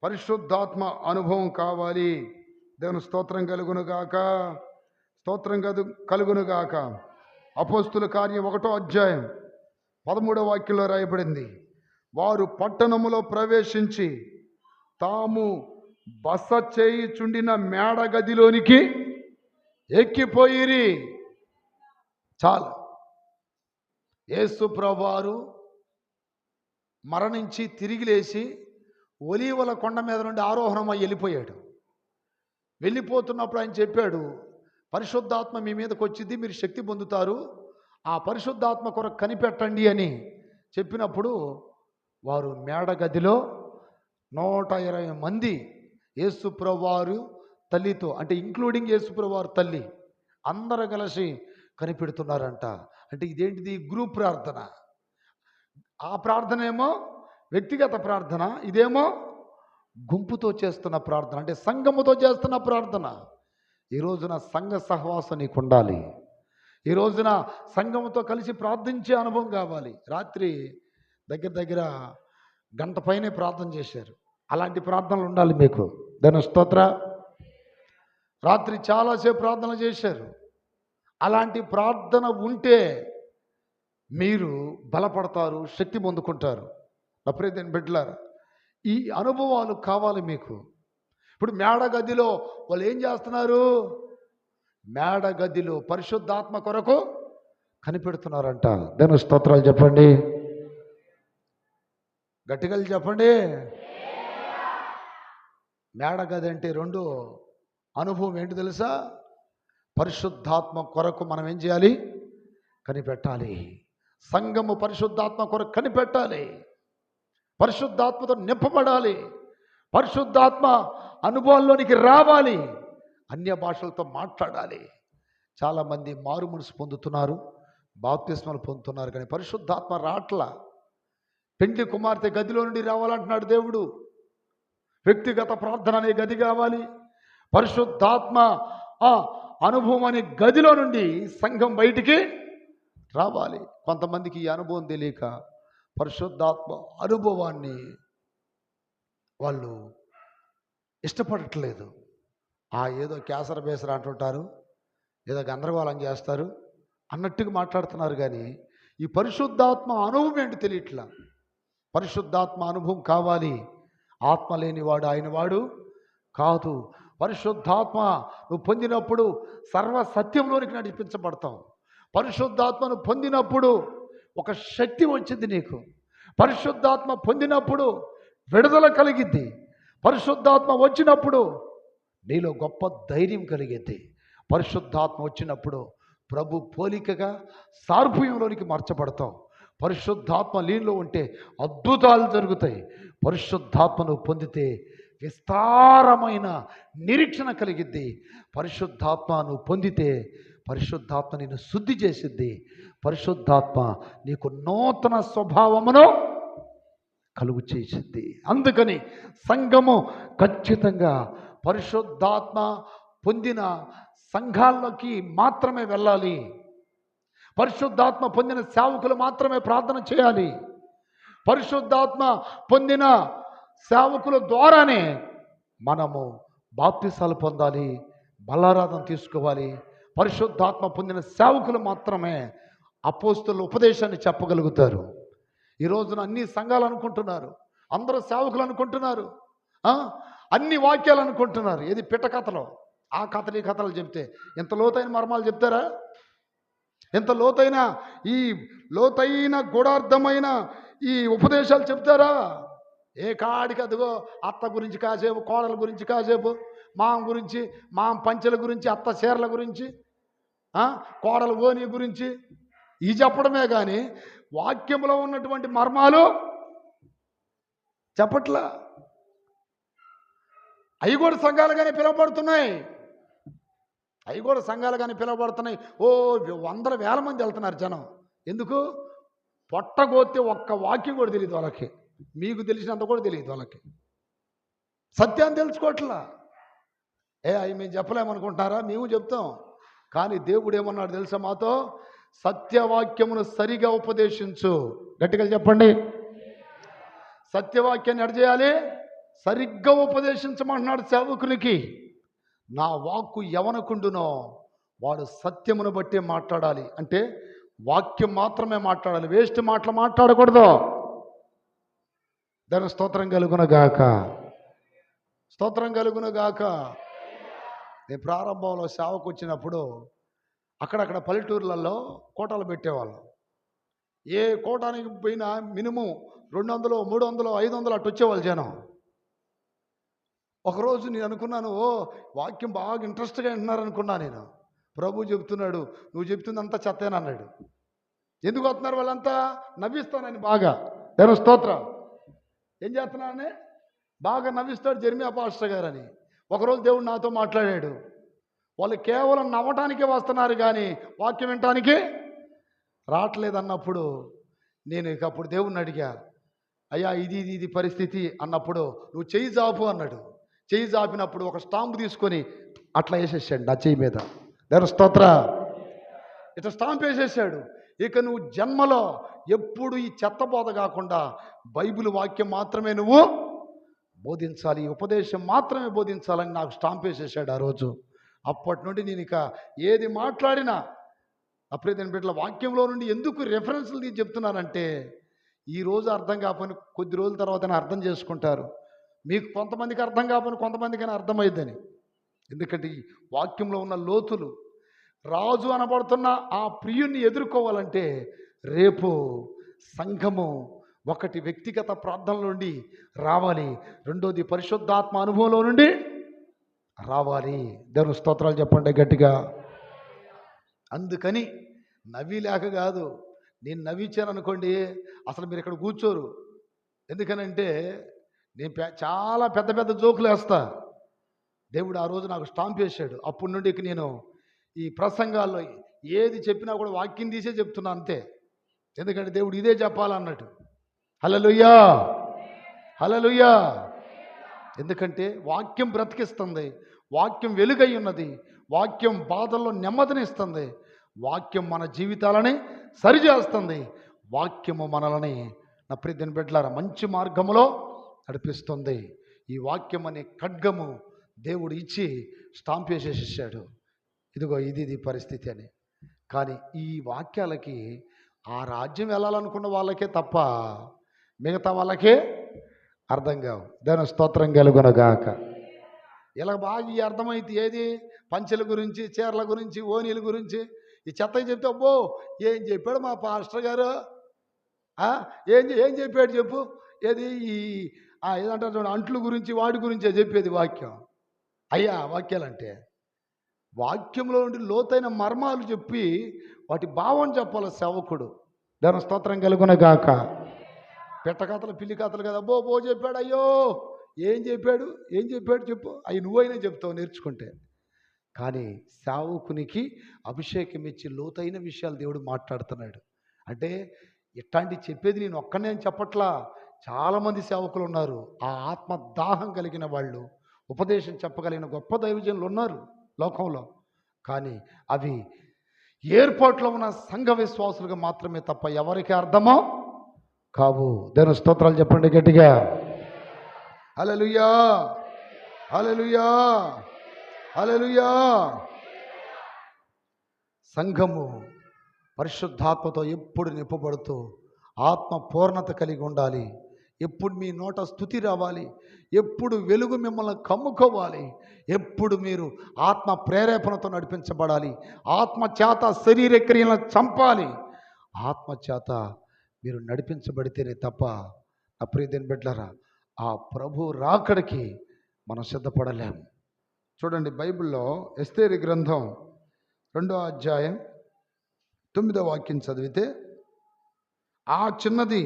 పరిశుద్ధాత్మ అనుభవం కావాలి. దేవుని స్తోత్రం కలుగునుగాక. స్తోత్రం కలుగునుగాక. అపోస్తుల కార్యం 1వ అధ్యాయం 13వ వాక్యంలో రాయబడింది. వారు పట్టణములో ప్రవేశించి తాము బస చేయుచుండిన మేడ గదిలోనికి ఎక్కిపోయిరి. చాలు. యేసు ప్రభువారు మరణించి తిరిగి లేచి ఒలీవల కొండ మీద నుండి ఆరోహణమై వెళ్ళిపోయాడు. వెళ్ళిపోతున్నప్పుడు ఆయన చెప్పాడు, పరిశుద్ధాత్మ మీ మీదకి వచ్చింది, మీరు శక్తి పొందుతారు, ఆ పరిశుద్ధాత్మ కొరకు కనిపెట్టండి అని చెప్పినప్పుడు వారు మేడ గదిలో 120 మంది యేసు ప్రభువారు తల్లితో, అంటే ఇంక్లూడింగ్ యేసు ప్రభువారు తల్లి, అందరూ కలిసి కనిపెడుతున్నారంట. అంటే ఇదేంటిది? గ్రూప్ ప్రార్థన. ఆ ప్రార్థన ఏమో వ్యక్తిగత ప్రార్థన, ఇదేమో గుంపుతో చేస్తున్న ప్రార్థన, అంటే సంఘముతో చేస్తున్న ప్రార్థన. ఈ రోజున సంఘ సహవాసం నీకు ఉండాలి. ఈ రోజున సంఘముతో కలిసి ప్రార్థించే అనుభవం కావాలి. రాత్రి దగ్గర గంట పైనే ప్రార్థన చేశారు. అలాంటి ప్రార్థనలు ఉండాలి మీకు. దాని స్తోత్ర. రాత్రి చాలాసేపు ప్రార్థన చేశారు. అలాంటి ప్రార్థన ఉంటే మీరు బలపడతారు, శక్తి పొందుకుంటారు. అప్పుడే బిడ్డలారా, ఈ అనుభవాలు కావాలి మీకు. ఇప్పుడు మేడ గదిలో వాళ్ళు ఏం చేస్తున్నారు? మేడ గదిలో పరిశుద్ధాత్మ కొరకు కనిపెడుతున్నారంట. దాని స్తోత్రాలు చెప్పండి, గట్టిగా చెప్పండి. మేడ గది అంటే రెండో అనుభవం ఏంటి తెలుసా? పరిశుద్ధాత్మ కొరకు మనం ఏం చేయాలి? కనిపెట్టాలి. సంఘము పరిశుద్ధాత్మ కొరకు కనిపెట్టాలి. పరిశుద్ధాత్మతో నింపబడాలి. పరిశుద్ధాత్మ అనుభవంలోనికి రావాలి. అన్య భాషలతో మాట్లాడాలి. చాలామంది మారు మనసు పొందుతున్నారు, బాప్తిస్మాలు పొందుతున్నారు, కానీ పరిశుద్ధాత్మ రాట్ల. పెండ్లి కుమార్తె గదిలో నుండి రావాలంటున్నాడు దేవుడు. వ్యక్తిగత ప్రార్థన అనే గది కావాలి. పరిశుద్ధాత్మ అనుభవం అనే గదిలో నుండి సంఘం బయటికి రావాలి. కొంతమందికి ఈ అనుభవం తెలియక పరిశుద్ధాత్మ అనుభవాన్ని వాళ్ళు ఇష్టపడట్లేదు. ఏదో కేసర బేసర అంటుంటారు, ఏదో గందరగోళం చేస్తారు అన్నట్టుగా మాట్లాడుతున్నారు. కానీ ఈ పరిశుద్ధాత్మ అనుభవం ఏంటి తెలియట్లా. పరిశుద్ధాత్మ అనుభవం కావాలి. ఆత్మ లేనివాడు ఆయన వాడు కాదు. పరిశుద్ధాత్మ నువ్వు పొందినప్పుడు సర్వ సత్యంలోనికి నడిపించబడతావు. పరిశుద్ధాత్మను పొందినప్పుడు ఒక శక్తి వచ్చింది నీకు. పరిశుద్ధాత్మ పొందినప్పుడు విడుదల కలిగిద్ది. పరిశుద్ధాత్మ వచ్చినప్పుడు నీలో గొప్ప ధైర్యం కలిగిద్ది. పరిశుద్ధాత్మ వచ్చినప్పుడు ప్రభు పోలికగా సారూప్యంలోనికి మార్చబడతావు. పరిశుద్ధాత్మ నీలో ఉంటే అద్భుతాలు జరుగుతాయి. పరిశుద్ధాత్మను పొందితే విస్తారమైన నిరీక్షణ కలిగిద్ది. పరిశుద్ధాత్మను పొందితే పరిశుద్ధాత్మ నిన్ను శుద్ధి చేసిద్ది. పరిశుద్ధాత్మ నీకు నూతన స్వభావమును కలుగు చేసిద్ది. అందుకని సంఘము ఖచ్చితంగా పరిశుద్ధాత్మ పొందిన సంఘాల్లోకి మాత్రమే వెళ్ళాలి. పరిశుద్ధాత్మ పొందిన సేవకులు మాత్రమే ప్రార్థన చేయాలి. పరిశుద్ధాత్మ పొందిన సేవకుల ద్వారానే మనము బాప్తిసాలు పొందాలి, బలారాధన తీసుకోవాలి. పరిశుద్ధాత్మ పొందిన సేవకులు మాత్రమే అపోస్తలుల ఉపదేశాన్ని చెప్పగలుగుతారు. ఈ రోజున అన్ని సంఘాలు అనుకుంటున్నారు, అందరూ సేవకులు అనుకుంటున్నారు, అన్ని వాక్యాలు అనుకుంటున్నారు. ఏది పిట్ట కథలో ఆ కథలు ఈ కథలు చెప్తే ఎంత లోతైన మర్మాలు చెప్తారా? ఎంత ఈ లోతైన గూఢార్థమైన ఈ ఉపదేశాలు చెప్తారా? ఏ కాడికి అదిగో అత్త గురించి కాసేపు, కోడల గురించి కాసేపు, మామ గురించి, మామ పంచెల గురించి, అత్త చీరల గురించి, కోడల ఓని గురించి ఈ చెప్పడమే కానీ వాక్యంలో ఉన్నటువంటి మర్మాలు చెప్పట్లా. అవి కూడా సంఘాలుగానే పిలువబడుతున్నాయి. ఓ వందల వేల మంది వెళ్తున్నారు జనం. ఎందుకు? పొట్టగోతే ఒక్క వాక్యం కూడా తెలియదు వాళ్ళకి. మీకు తెలిసినంత కూడా తెలియదు వాళ్ళకి. సత్యాన్ని తెలుసుకోవట్లా. అవి మేము చెప్పలేమనుకుంటున్నారా? మేము చెప్తాం. కానీ దేవుడు ఏమన్నాడు తెలుసా మాతో? సత్యవాక్యమును సరిగా ఉపదేశించు. గట్టిగా చెప్పండి. సత్యవాక్యాన్ని ఎడ చేయాలి? సరిగ్గా ఉపదేశించమంటున్నాడు సేవకునికి. నా వాక్కు ఎవనకుండునో వాడు సత్యమును బట్టే మాట్లాడాలి. అంటే వాక్యం మాత్రమే మాట్లాడాలి, వేస్ట్ మాటలు మాట్లాడకూడదు. దాని స్తోత్రం కలుగునగాక, స్తోత్రం కలుగునగాక. నేను ప్రారంభంలో సేవకు వచ్చినప్పుడు అక్కడక్కడ పల్లెటూర్లలో కోటాలు పెట్టేవాళ్ళం. ఏ కోటానికి పోయినా మినిమం 200, 300, 500 అటు వచ్చేవాళ్ళు జనం. ఒకరోజు నేను అనుకున్నాను, వాక్యం బాగా ఇంట్రెస్ట్గా వింటున్నారు అనుకున్నా నేను. ప్రభు చెప్తున్నాడు, నువ్వు చెప్తుందంతా చెత్తేనన్నాడు. ఎందుకు వస్తున్నారు వాళ్ళంతా? నవ్విస్తానని బాగా. దేవ స్తోత్రం. ఏం చేస్తున్నానని బాగా నవ్విస్తాడు జెర్మియా పాస్టర్ గారని. ఒకరోజు దేవుడు నాతో మాట్లాడాడు. వాళ్ళు కేవలం నవ్వటానికే వస్తున్నారు కానీ వాక్యం వినటానికి రావట్లేదన్నప్పుడు నేను ఇక అప్పుడు దేవుణ్ణి అడిగా, అయ్యా ఇది పరిస్థితి అన్నప్పుడు నువ్వు చెయ్యి జాపు అన్నాడు. చెయ్యి జాపినప్పుడు ఒక స్టాంపు తీసుకొని అట్లా వేసేసాడు నా చెయ్యి మీద. దేవ స్తోత్ర. ఇట్లా స్టాంప్ వేసేసాడు. ఇక నువ్వు జన్మలో ఎప్పుడు ఈ చెత్త బోధ కాకుండా బైబిల్ వాక్యం మాత్రమే నువ్వు బోధించాలి, ఉపదేశం మాత్రమే బోధించాలని నాకు స్టాంప్ వేసేసాడు ఆ రోజు. అప్పటి నుండి నేను ఇక ఏది మాట్లాడినా అప్పుడే బిడ్డల వాక్యంలో నుండి ఎందుకు రెఫరెన్స్లు తీసి చెప్తున్నానంటే ఈరోజు అర్థం కాకపోయినా కొద్ది రోజుల తర్వాత అర్థం చేసుకుంటారు. మీకు కొంతమందికి అర్థం కాకపోయినా కొంతమందికైనా అర్థమైద్దని. ఎందుకంటే ఈ వాక్యంలో ఉన్న లోతులు. రాజు అనబడుతున్న ఆ ప్రియుణ్ణి ఎదుర్కోవాలంటే రేపు సంఘము ఒకటి వ్యక్తిగత ప్రార్థనల నుండి రావాలి, రెండోది పరిశుద్ధాత్మ అనుభవంలో నుండి రావాలి. దేవుని స్తోత్రాలు చెప్పండి గట్టిగా. అందుకని నవ్వి లేక కాదు, నేను నవ్వించాను అనుకోండి అసలు మీరు ఇక్కడ కూర్చోరు. ఎందుకనంటే నేను చాలా పెద్ద పెద్ద జోకులు వేస్తా. దేవుడు ఆ రోజు నాకు స్టాంప్ వేశాడు. అప్పటి నుండి నేను ఈ ప్రసంగాల్లో ఏది చెప్పినా కూడా వాక్యం తీసే చెప్తున్నా అంతే. ఎందుకంటే దేవుడు ఇదే చెప్పాలన్నట్టు. హల్లెలూయా, హల్లెలూయా. ఎందుకంటే వాక్యం బ్రతికిస్తుంది, వాక్యం వెలుగై ఉన్నది, వాక్యం బాధల్లో నెమ్మదినిస్తుంది, వాక్యం మన జీవితాలని సరిచేస్తుంది, వాక్యము మనల్ని నా ప్రియ బిడ్డలారా మంచి మార్గములో నడిపిస్తుంది. ఈ వాక్యం అనే ఖడ్గము దేవుడు ఇచ్చి స్టాంప్ వేసేసాడు. ఇదిగో ఇది పరిస్థితి అని. కానీ ఈ వాక్యాలకి ఆ రాజ్యం వెళ్ళాలనుకున్న వాళ్ళకే తప్ప మిగతా వాళ్ళకే అర్థం కావు. దాని స్తోత్రం కలుగునగాక. ఇలా బాగా ఈ అర్థమైతే ఏది పంచెల గురించి, చీరల గురించి, ఓనీల గురించి ఈ చెత్త చెప్తే అబ్బో ఏం చెప్పాడు మా పాస్టర్ గారు, ఏం చెప్పాడు చెప్పు. ఏది ఈ ఏదంటారు అంట్లు గురించి వాటి గురించే చెప్పేది వాక్యం. అయ్యా వాక్యాలంటే వాక్యంలో ఉండి లోతైన మర్మాలు చెప్పి వాటి భావం చెప్పాలి సేవకుడు. దాని స్తోత్రం కలుగునగాక. పెట్టకథలు పిల్లి కథలు కదా, అబ్బో బో చెప్పాడు, అయ్యో ఏం చెప్పాడు చెప్పు, అవి నువ్వైనా చెప్తావు నేర్చుకుంటే. కానీ సేవకునికి అభిషేకం ఇచ్చి లోతైన విషయాలు దేవుడు మాట్లాడుతున్నాడు. అంటే ఇట్లాంటి చెప్పేది నేను ఒక్కనే అని చెప్పట్లా, చాలామంది సేవకులు ఉన్నారు, ఆ ఆత్మ దాహం కలిగిన వాళ్ళు, ఉపదేశం చెప్పగలిగిన గొప్ప దైవజనులు ఉన్నారు లోకంలో. కానీ అవి ఏర్పాట్లో ఉన్న సంఘ విశ్వాసులుగా మాత్రమే తప్ప ఎవరికి అర్థమో కావు. దేవుని స్తోత్రాలు చెప్పండి గట్టిగా. హల్లెలూయా, హల్లెలూయా, హల్లెలూయా. సంఘము పరిశుద్ధాత్మతో ఎప్పుడు నింపబడుతూ ఆత్మ పూర్ణత కలిగి ఉండాలి. ఎప్పుడు మీ నోట స్తుతి రావాలి, ఎప్పుడు వెలుగు మిమ్మల్ని కమ్ముకోవాలి, ఎప్పుడు మీరు ఆత్మ ప్రేరేపణతో నడిపించబడాలి. ఆత్మ చేత శరీర క్రియలను చంపాలి. ఆత్మ చేత మీరు నడిపించబడితేనే తప్ప నా ప్రియదేని బిడ్డలారా ఆ ప్రభు రాకడికి మనం సిద్ధపడలేము. చూడండి, బైబిల్లో ఎస్తేరు గ్రంథం 2వ అధ్యాయం 9వ వాక్యం చదివితే, ఆ చిన్నది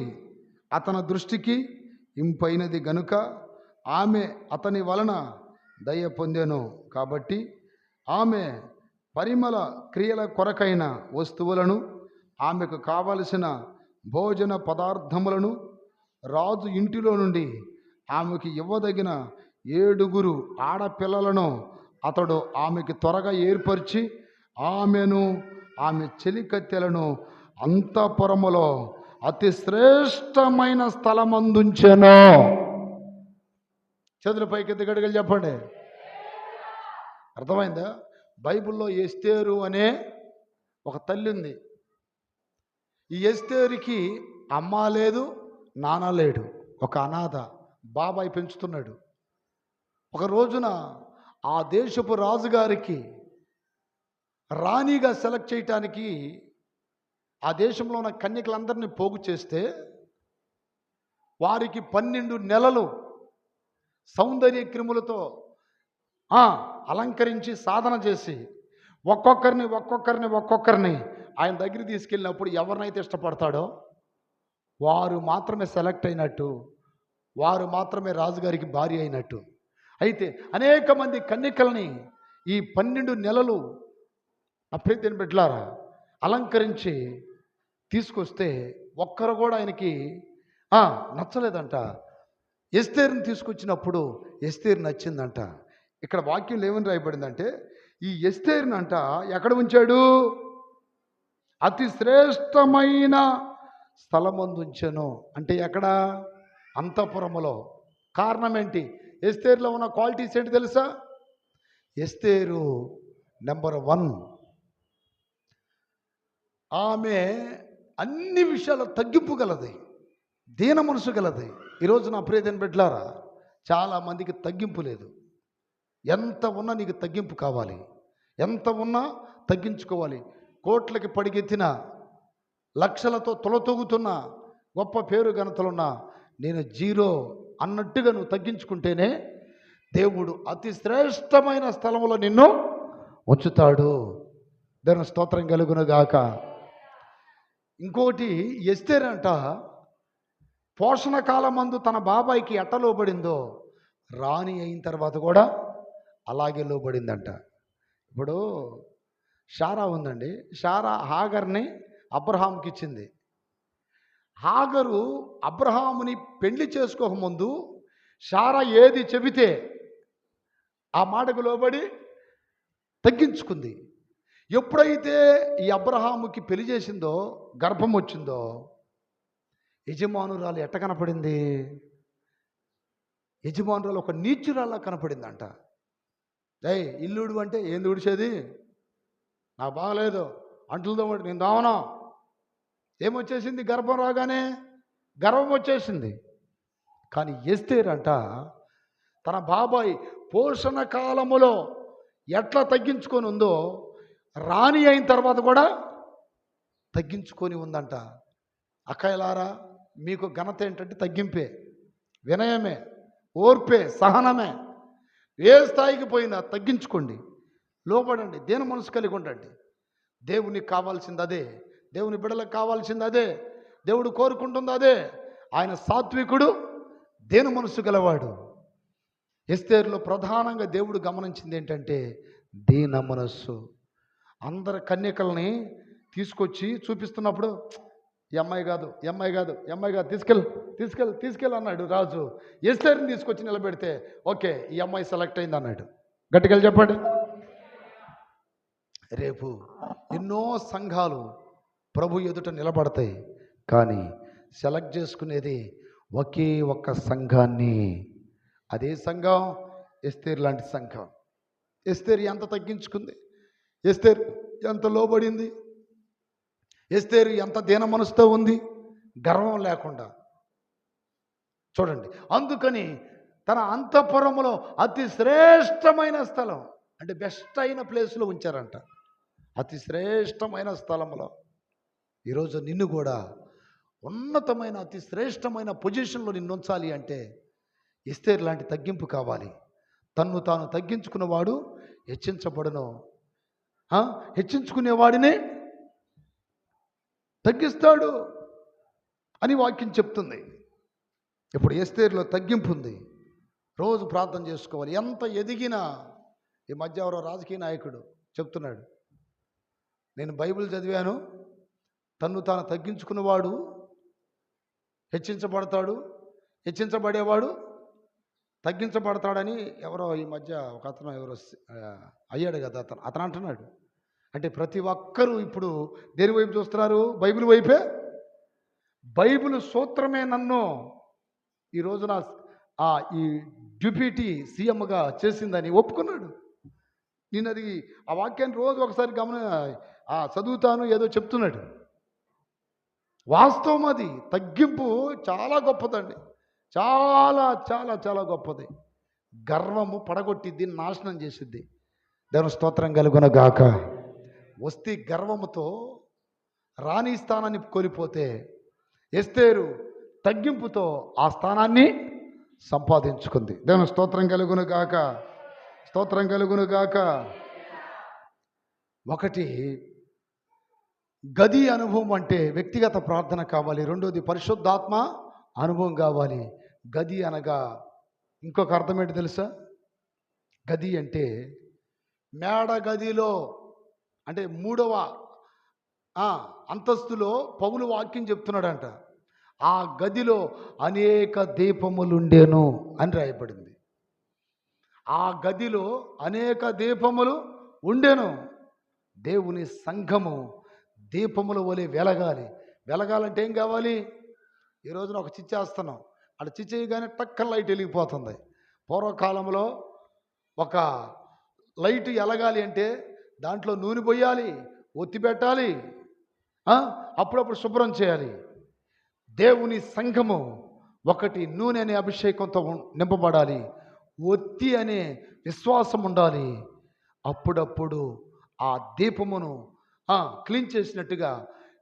అతని దృష్టికి ఇంపైనది గనుక ఆమె అతని వలన దయ పొందెను. కాబట్టి ఆమె పరిమళ క్రియల కొరకైన వస్తువులను, ఆమెకు కావలసిన భోజన పదార్థములను, రాజు ఇంటిలో నుండి ఆమెకి ఇవ్వదగిన 7 ఆడపిల్లలను అతడు ఆమెకి త్వరగా ఏర్పరిచి ఆమెను ఆమె చెలికత్తెలను అంతఃపురములో అతి శ్రేష్టమైన స్థలమందుంచెను. చేతుల పైకెత్తి గడిగలు చెప్పండి. అర్థమైందా? బైబిల్లో ఎస్తేరు అనే ఒక తల్లి ఉంది. ఈ ఎస్తేరుకి అమ్మ లేదు, నాన్న లేడు, ఒక అనాథ. బాబాయ్ పెంచుతున్నాడు. ఒక రోజున ఆ దేశపు రాజుగారికి రాణిగా సెలెక్ట్ చేయటానికి ఆ దేశంలో ఉన్న కన్యకలందరినీ పోగు చేస్తే వారికి 12 నెలలు సౌందర్య క్రిములతో అలంకరించి సాధన చేసి ఒక్కొక్కరిని ఆయన దగ్గరికి తీసుకెళ్ళినప్పుడు ఎవరినైతే ఇష్టపడతాడో వారు మాత్రమే సెలెక్ట్ అయినట్టు, వారు మాత్రమే రాజుగారికి భార్య అయినట్టు. అయితే అనేక మంది కన్యకల్ని ఈ 12 నెలలు నా ప్రియమైన బిడ్డలారా అలంకరించి తీసుకొస్తే ఒక్కరు కూడా ఆయనకి నచ్చలేదంట. ఎస్తేరుని తీసుకొచ్చినప్పుడు ఎస్తేరు నచ్చిందంట. ఇక్కడ వాక్యంలో ఏమని రాయబడిందంటే, ఈ ఎస్తేరుని అంట ఎక్కడ ఉంచాడు? అతి శ్రేష్టమైన స్థలమందు ఉంచెను. అంటే ఎక్కడ? అంతఃపురములో. కారణం ఏంటి? ఎస్తేరులో ఉన్న క్వాలిటీస్ ఏంటి తెలుసా? ఎస్తేరు నెంబర్ 1. ఆమె అన్ని విషయాల తగ్గింపు గలది, దీన మనసు గలది. ఈరోజు నా ప్రియమైన బిడ్డలారా చాలామందికి తగ్గింపు లేదు. ఎంత ఉన్నా నీకు తగ్గింపు కావాలి, ఎంత ఉన్నా తగ్గించుకోవాలి. కోట్లకి పడిగెత్తిన, లక్షలతో తొలతూగుతున్న, గొప్ప పేరు ఘనతలున్నా నేను జీరో అన్నట్టుగా నువ్వు తగ్గించుకుంటేనే దేవుడు అతి శ్రేష్టమైన స్థలంలో నిన్ను ఉంచుతాడు. దేవుని స్తోత్రం కలుగునుగాక. ఇంకోటి, ఎస్తేరు అంట పోషణ కాలమందు తన బాబాయికి ఎట్ట లోబడిందో రాణి అయిన తర్వాత కూడా అలాగే లోబడిందంట. ఇప్పుడు షారా ఉందండి, షారా హాగర్ని అబ్రహాంకి ఇచ్చింది. హాగరు అబ్రహాముని పెళ్లి చేసుకోకముందు షారా ఏది చెబితే ఆ మాటకు లోబడి తగ్గించుకుంది. ఎప్పుడైతే ఈ అబ్రహాముకి పెళ్లి చేసిందో, గర్భం వచ్చిందో, యజమానురాలు ఎట్ట కనపడింది? యజమానురాలు ఒక నీచురాల్లా కనపడిందంట. ఇల్లుడు అంటే ఏంది ఊడిచేది? నాకు బాగలేదు, అంటులతో నేను దావనా. ఏమొచ్చేసింది? గర్భం రాగానే గర్వం వచ్చేసింది. కానీ ఎస్తేరు అంట తన బాబాయ్ పోషణ కాలములో ఎట్లా తగ్గించుకొని ఉందో రాణి అయిన తర్వాత కూడా తగ్గించుకొని ఉందంట. అక్కయ్యలారా, మీకు ఘనత ఏంటంటే తగ్గింపే, వినయమే, ఓర్పే, సహనమే. ఏ స్థాయికి పోయినా తగ్గించుకోండి, లోబడండి, దీన మనసు కలిగి ఉండండి. దేవునికి కావాల్సింది అదే. దేవుని బిడ్డలకు కావాల్సింది అదే, దేవుడు కోరుకుంటుంది అదే. ఆయన సాత్వికుడు, దేని మనసు గలవాడు. ఎస్తేరులో ప్రధానంగా దేవుడు గమనించింది ఏంటంటే దీన మనస్సు. అందరు కన్యకల్ని తీసుకొచ్చి చూపిస్తున్నప్పుడు ఈ అమ్మాయి కాదు, ఈ అమ్మాయి కాదు, ఈ అమ్మాయి కాదు, తీసుకెళ్ళి అన్నాడు రాజు. ఎస్తేరుని తీసుకొచ్చి నిలబెడితే ఓకే ఈ అమ్మాయి సెలెక్ట్ అయింది అన్నాడు. గట్టిగా చెప్పండి. రేపు ఎన్నో సంఘాలు ప్రభు ఎదుట నిలబడతాయి, కానీ సెలెక్ట్ చేసుకునేది ఒకే ఒక్క సంఘాన్ని. అదే సంఘం ఎస్తేరు లాంటి సంఘం. ఎస్తేరు ఎంత తగ్గించుకుంది, ఎస్తేరు ఎంత లోబడింది, ఎస్తేరు ఎంత దీన మనసుతో ఉంది, గర్వం లేకుండా. చూడండి, అందుకని తన అంతఃపురములో అతి శ్రేష్టమైన స్థలం, అంటే బెస్ట్ అయిన ప్లేస్లో ఉంచారంట. అతి శ్రేష్టమైన స్థలంలో ఈరోజు నిన్ను కూడా ఉన్నతమైన అతి శ్రేష్టమైన పొజిషన్లో నిన్ను ఉంచాలి అంటే ఎస్తేరు లాంటి తగ్గింపు కావాలి. తన్ను తాను తగ్గించుకున్నవాడు హెచ్చించబడును, హెచ్చించుకునేవాడిని తగ్గిస్తాడు అని వాక్యం చెప్తుంది. ఇప్పుడు ఎస్తేరులో తగ్గింపు ఉంది. రోజు ప్రార్థన చేసుకోవాలి. ఎంత ఎదిగినా, ఈ మధ్య ఎవరో రాజకీయ నాయకుడు చెప్తున్నాడు, నేను బైబిల్ చదివాను, తన్ను తాను తగ్గించుకున్నవాడు హెచ్చించబడతాడు, హెచ్చించబడేవాడు తగ్గించబడతాడని ఎవరో ఈ మధ్య ఒక అతను ఎవరో అయ్యాడు కదా, అతను అంటున్నాడు. అంటే ప్రతి ఒక్కరూ ఇప్పుడు దేని వైపు చూస్తున్నారు? బైబిల్ వైపే. బైబిల్ సూత్రమే నన్ను ఈ రోజున ఈ డిప్యూటీ సీఎంగా చేసిందని ఒప్పుకున్నాడు. నేను అది ఆ వాక్యాన్ని రోజు ఒకసారి చదువుతాను, ఏదో చెప్తున్నాడు. వాస్తవం అది. తగ్గింపు చాలా గొప్పదండి, చాలా చాలా చాలా గొప్పది. గర్వము పడగొట్టిద్ది, నాశనం చేసిద్ది. దేవుని స్తోత్రం కలుగును గాక. వస్తే గర్వముతో రాణి స్థానాన్ని కోల్పోతే ఎస్తేరు తగ్గింపుతో ఆ స్థానాన్ని సంపాదించుకుంది. దేవుని స్తోత్రం కలుగును గాక, స్తోత్రం కలుగును గాక. ఒకటి గది అనుభవం అంటే వ్యక్తిగత ప్రార్థన కావాలి. రెండోది పరిశుద్ధాత్మ అనుభవం కావాలి. గది అనగా ఇంకొక అర్థం ఏంటి తెలుసా? గది అంటే మేడ గదిలో, అంటే 3వ అంతస్తులో పౌలు వాక్యం చెప్తున్నాడంట. ఆ గదిలో అనేక దీపములుండేను అని రాయబడింది. ఆ గదిలో అనేక దీపములు ఉండేను. దేవుని సంఘము దీపముల వలె వెలగాలి. వెలగాలంటే ఏం కావాలి? ఈ రోజున ఒక చిచ్చేస్తున్నాం, అక్కడ చిచ్చేయగానే టక్కన లైట్ వెలిగిపోతుంది. పూర్వకాలంలో ఒక లైట్ ఎలగాలి అంటే దాంట్లో నూనె పోయాలి, ఒత్తి పెట్టాలి, అప్పుడప్పుడు శుభ్రం చేయాలి. దేవుని సంఘము ఒకటి నూనె అనే అభిషేకంతో నింపబడాలి, ఒత్తి అనే విశ్వాసం ఉండాలి. అప్పుడప్పుడు ఆ దీపమును క్లీన్ చేసినట్టుగా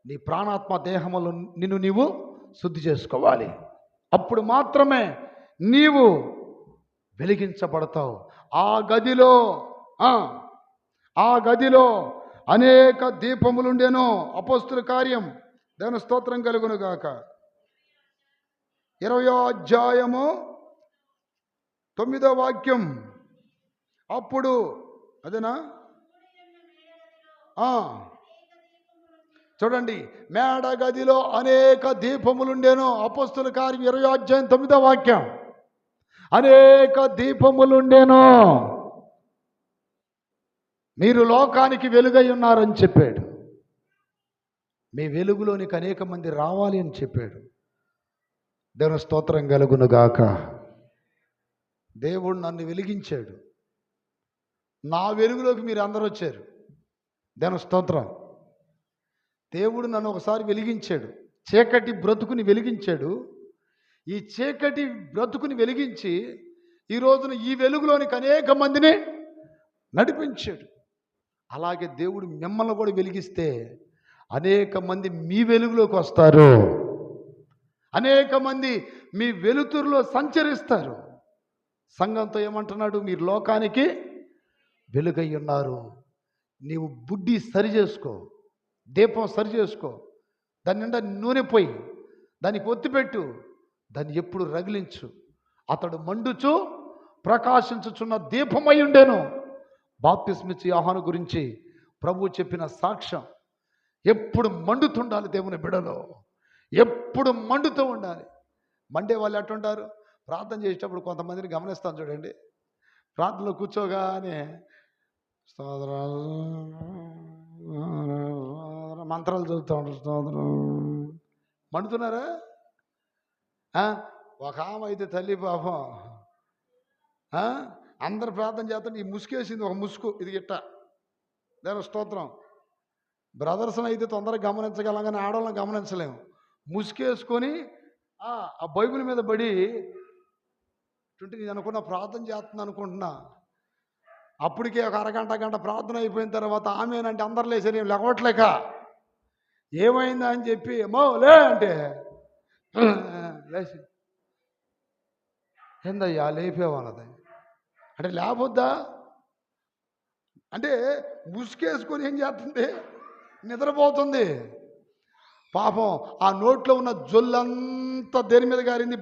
నీ ప్రాణాత్మ దేహములో నిన్ను నీవు శుద్ధి చేసుకోవాలి. అప్పుడు మాత్రమే నీవు వెలిగించబడతావు. ఆ గదిలో అనేక దీపములుండెను. అపోస్తుల కార్యం, దేవుని స్తోత్రం కలుగును గాక, 20వ అధ్యాయము 9వ వాక్యం. అప్పుడు అదేనా? చూడండి, మేడ గదిలో అనేక దీపములుండేను. అపోస్తుల కార్యం 20వ అధ్యాయం 9వ వాక్యం. అనేక దీపములుండేను. మీరు లోకానికి వెలుగై ఉన్నారని చెప్పాడు. మీ వెలుగులోనికి అనేక మంది రావాలి అని చెప్పాడు. దేవుని స్తోత్రం కలుగును గాక. దేవుడు నన్ను వెలిగించాడు, నా వెలుగులోకి మీరు అందరూ వచ్చారు. దేవుని స్తోత్రం. దేవుడు నన్ను ఒకసారి వెలిగించాడు, చీకటి బ్రతుకుని వెలిగించాడు. ఈ చీకటి బ్రతుకుని వెలిగించి ఈ రోజున ఈ వెలుగులోనికి అనేక మందిని నడిపించాడు. అలాగే దేవుడు మిమ్మల్ని కూడా వెలిగిస్తే అనేక మంది మీ వెలుగులోకి వస్తారు, అనేక మంది మీ వెలుతురులో సంచరిస్తారు. సంఘంతో ఏమంటున్నాడు? మీరు లోకానికి వెలుగై ఉన్నారు. నీవు బుడ్డి సరి చేసుకో, దీపం సరి చేసుకో, దాని నిండా నూనె పోయి, దానికి ఒత్తిపెట్టు, దాన్ని ఎప్పుడు రగిలించు. అతడు మండుచు ప్రకాశించుచున్న దీపమై ఉండేను. బాప్తిస్మిచ్చి యోహాను గురించి ప్రభు చెప్పిన సాక్ష్యం. ఎప్పుడు మండుతుండాలి దేవుని బిడలో, ఎప్పుడు మండుతూ ఉండాలి. మండే వాళ్ళు ఎట్టుంటారు? ప్రార్థన చేసేటప్పుడు కొంతమందిని గమనిస్తాను చూడండి. ప్రార్థనలో కూర్చోగానే మంత్రాలు చదువుతూ ఉంటారు. మండుతున్నారా? ఒక ఆమె అయితే తల్లి పాపం అందరు ప్రార్థన చేస్తుంటే ఈ ముసుకేసింది, ఒక ముసుగు, ఇది గిట్ట. దేని స్తోత్రం. బ్రదర్స్ని అయితే తొందరగా గమనించగలం, కానీ ఆడవాళ్ళని గమనించలేము. ముసుకేసుకొని ఆ బైబిల్ మీద పడి నేను అనుకున్న ప్రార్థన చేస్తుంది అనుకుంటున్నా. అప్పటికే ఒక అరగంట గంట ప్రార్థన అయిపోయిన తర్వాత ఆమెనంటే అందరు లేచారు, ఏం లేవట్లేక ఏమైందా అని చెప్పి లే అంటే లేచి ఏందయ్యా లేపేవాళ్ళది అంటే లేపొద్దా అంటే ముసుకేసుకొని ఏం చేస్తుంది? నిద్రపోతుంది. పాపం ఆ నోట్లో ఉన్న జొల్లంతా దేని మీద గారింది?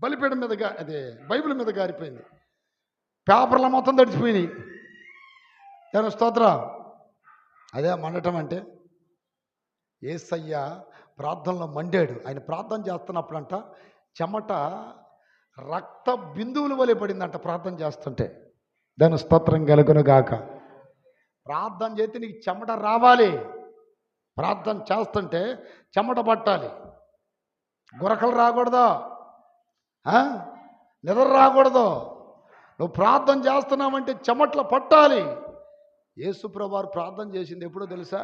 బలిపీఠం మీద అదే బైబిల్ మీద గారిపోయింది. పేపర్ల మొత్తం తడిచిపోయినాయి. ఏమన్నా స్తోత్రం. అదే మండటం అంటే. యేసయ్య ప్రార్థనలో మండాడు. ఆయన ప్రార్థన చేస్తున్నప్పుడంట చెమట రక్త బిందువుల వలె పడిందంట ప్రార్థన చేస్తుంటే. దాని స్తోత్రం కలుగును గాక. ప్రార్థన చేస్తే నీకు చెమట రావాలి. ప్రార్థన చేస్తుంటే చెమట పట్టాలి. గురకలు రాకూడదు, నిద్ర రాకూడదు. నువ్వు ప్రార్థన చేస్తున్నావంటే చెమట్లు పట్టాలి. యేసుప్రభువారు ప్రార్థన చేసింది ఎప్పుడో తెలుసా?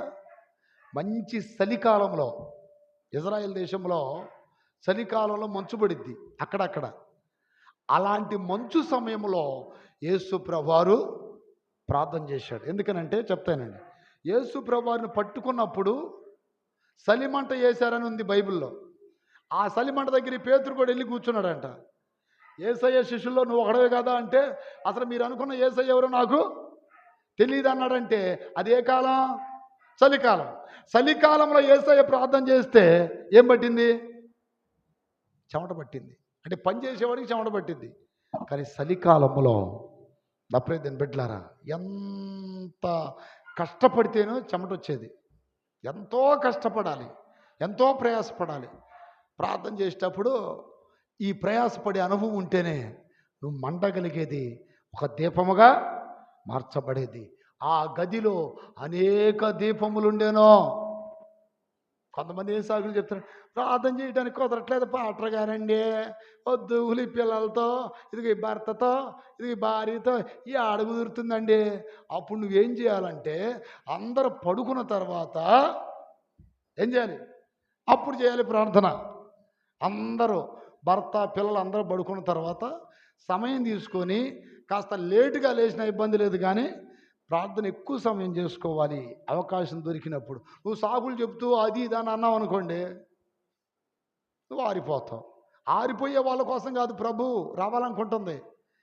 మంచి చలికాలంలో. ఇజ్రాయెల్ దేశంలో చలికాలంలో మంచు పడిద్ది అక్కడక్కడ. అలాంటి మంచు సమయంలో యేసుప్రభువారు ప్రార్థన చేశాడు. ఎందుకనంటే చెప్తానండి. యేసుప్రభువారిని పట్టుకున్నప్పుడు చలిమంట వేశారని ఉంది బైబిల్లో. ఆ చలిమంట దగ్గర పేతురు కూడా వెళ్ళి కూర్చున్నాడంట. యేసయ్య శిష్యుల్లో నువ్వు ఒకడవే కదా అంటే, అసలు మీరు అనుకున్న యేసయ్య ఎవరో నాకు తెలియదు అన్నాడంటే అది ఏ కాలం? చలికాలం. చలికాలంలో యేసయ్య ప్రార్థన చేస్తే ఏం పట్టింది? చెమట పట్టింది. అంటే పని చేసేవాడికి చెమట పట్టింది. కానీ చలికాలంలో నప్రేదని బిడ్డలారా ఎంత కష్టపడితేనో చెమట వచ్చేది. ఎంతో కష్టపడాలి, ఎంతో ప్రయాసపడాలి. ప్రార్థన చేసేటప్పుడు ఈ ప్రయాసపడే అనుభవం ఉంటేనే నువ్వు మండగలిగేది, ఒక దీపముగా మార్చబడేది. ఆ గదిలో అనేక దీపములుండేనో. కొంతమంది ఏం సాగులు చెప్తున్నారు, ప్రార్థన చేయడానికి కుదరట్లేదు పాటలు గారండి, వద్దు ఉలి పిల్లలతో, ఇది భర్తతో, ఇది భార్యతో ఈ అడుగు కుదురుతుందండి. అప్పుడు నువ్వేం చేయాలంటే అందరూ పడుకున్న తర్వాత ఏం చేయాలి? అప్పుడు చేయాలి ప్రార్థన. అందరూ భర్త పిల్లలు అందరూ పడుకున్న తర్వాత సమయం తీసుకొని కాస్త లేటుగా లేచిన ఇబ్బంది లేదు, కానీ ప్రార్థన ఎక్కువ సమయం చేసుకోవాలి అవకాశం దొరికినప్పుడు. నువ్వు సాగులు చెప్తూ అది ఇది అని అన్నావు అనుకోండి, నువ్వు ఆరిపోతావు. ఆరిపోయే వాళ్ళ కోసం కాదు ప్రభు రావాలనుకుంటుంది.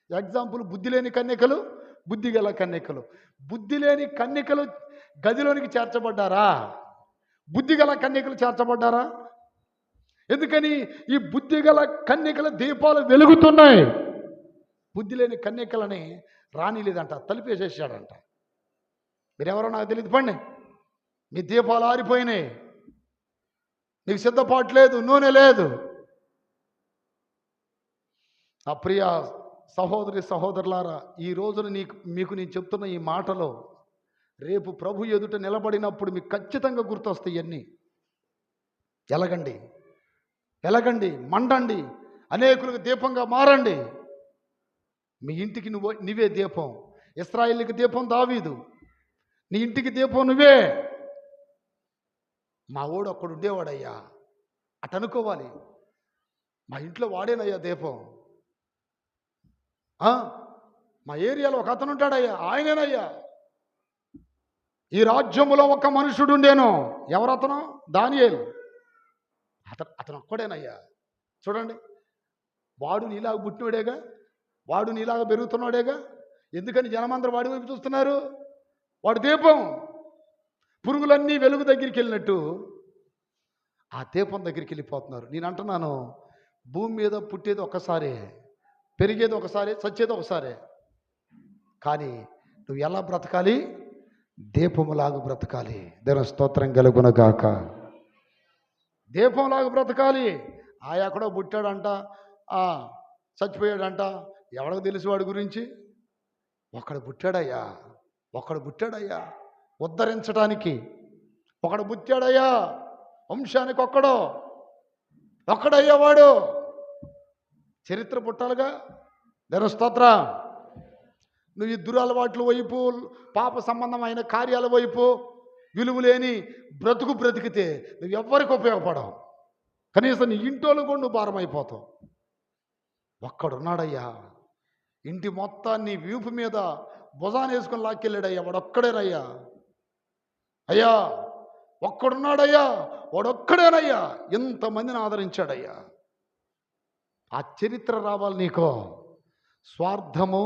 ఎగ్జాంపుల్, బుద్ధి లేని కన్యకలు, బుద్ధి గల కన్యకలు. బుద్ధి లేని కన్యకలు గదిలోనికి చేర్చబడ్డారా? బుద్ధి గల కన్యకలు చేర్చబడ్డారా? ఎందుకని? ఈ బుద్ధి గల కన్యకల దీపాలు వెలుగుతున్నాయి. బుద్ధి లేని కన్యకలని రానిలేదంట, తలిపేసేసాడంట. మీరెవరో నాకు తెలియదు, పండి. మీ దీపాలు ఆరిపోయినాయి, నీకు సిద్ధపాటు లేదు, నూనె లేదు. ఆ ప్రియ సహోదరి సహోదరులారా, ఈ రోజున మీకు నేను చెప్తున్న ఈ మాటలో రేపు ప్రభు ఎదుట నిలబడినప్పుడు మీకు ఖచ్చితంగా గుర్తొస్తాయి ఇవన్నీ. ఎలగండి, మండండి, అనేకులకు దీపంగా మారండి. మీ ఇంటికి నువ్వే దీపం. ఇశ్రాయేలుకి దీపం దావీదు, నీ ఇంటికి దీపం నువ్వే. మా ఓడు అక్కడ ఉండేవాడయ్యా అటు అనుకోవాలి. మా ఇంట్లో వాడేనయ్యా దీపం. మా ఏరియాలో ఒక అతను ఉంటాడయ్యా, ఆయనేనయ్యా. ఈ రాజ్యములో ఒక మనుషుడు ఉండేను. ఎవరతను? దానియేలు. అతను ఒక్కడేనయ్యా. చూడండి, వాడు నీలాగా పుట్టినోడేగా, వాడు నీలాగా పెరుగుతున్నాడేగా. ఎందుకని జనమందరూ వాడి వైపు చూస్తున్నారు? వాడు దీపం. పురుగులన్నీ వెలుగు దగ్గరికి వెళ్ళినట్టు ఆ దీపం దగ్గరికి వెళ్ళిపోతున్నారు. నేను అంటున్నాను, భూమి మీద పుట్టేది ఒక్కసారే, పెరిగేది ఒకసారి, చచ్చేది ఒకసారే. కానీ నువ్వు ఎలా బ్రతకాలి? దీపములాగా బ్రతకాలి. దేవుని స్తోత్రం కలుగునగాక. దీపంలాగా బ్రతకాలి. ఎక్కడో పుట్టాడంట, చచ్చిపోయాడంట, ఎవరికి తెలుసు వాడి గురించి? ఒకడు పుట్టాడయ్యా ఉద్ధరించడానికి. ఒకడు పుట్టాడయ్యా వంశానికి, ఒక్కడయ్యా వాడు. చరిత్ర పుట్టాలిగా. దేవుని స్తోత్రం. నువ్వు ఈ దురలవాట్ల వైపు, పాప సంబంధమైన కార్యాల వైపు, విలువలేని బ్రతికితే నువ్వు ఎవ్వరికి ఉపయోగపడవు. కనీసం నీ ఇంటోళ్ళు కూడా నువ్వు భారం అయిపోతావు. ఒక్కడున్నాడయ్యా, ఇంటి మొత్తాన్ని వీపు మీద భుజాన్ని వేసుకొని లాక్కెళ్ళాడయ్యా, వాడొక్కడేనయ్యా. అయ్యా ఒక్కడున్నాడయ్యా, వాడొక్కడేనయ్యా, ఇంతమందిని ఆదరించాడయ్యా. ఆ చరిత్ర రావాలి నీకో. స్వార్థము,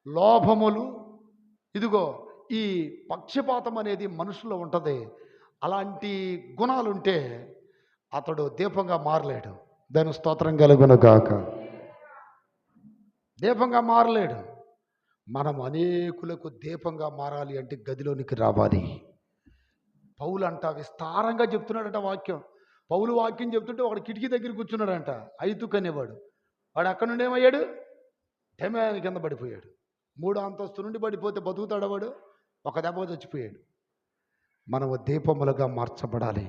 లోభములు, ఇదిగో ఈ పక్షపాతం అనేది మనుషుల్లో ఉంటుంది. అలాంటి గుణాలుంటే అతడు దీపంగా మారలేడు. దాని స్తోత్రం కలుగునుగాక. దీపంగా మారలేడు. మనం అనేకులకు దీపంగా మారాలి అంటే గదిలోనికి రావాలి. పౌలు అంట విస్తారంగా చెప్తున్నాడంట వాక్యం. పౌలు వాక్యం చెప్తుంటే ఒకడు కిటికీ దగ్గర కూర్చున్నాడంట, ఐతుక్ అనేవాడు. వాడు అక్కడ నుండి ఏమయ్యాడు? టెమాన్ కింద పడిపోయాడు. 3వ అంతస్తు నుండి పడిపోతే బతుకుతాడు వాడు? ఒక దెబ్బ చచ్చిపోయాడు. మనము దీపములుగా మార్చబడాలి.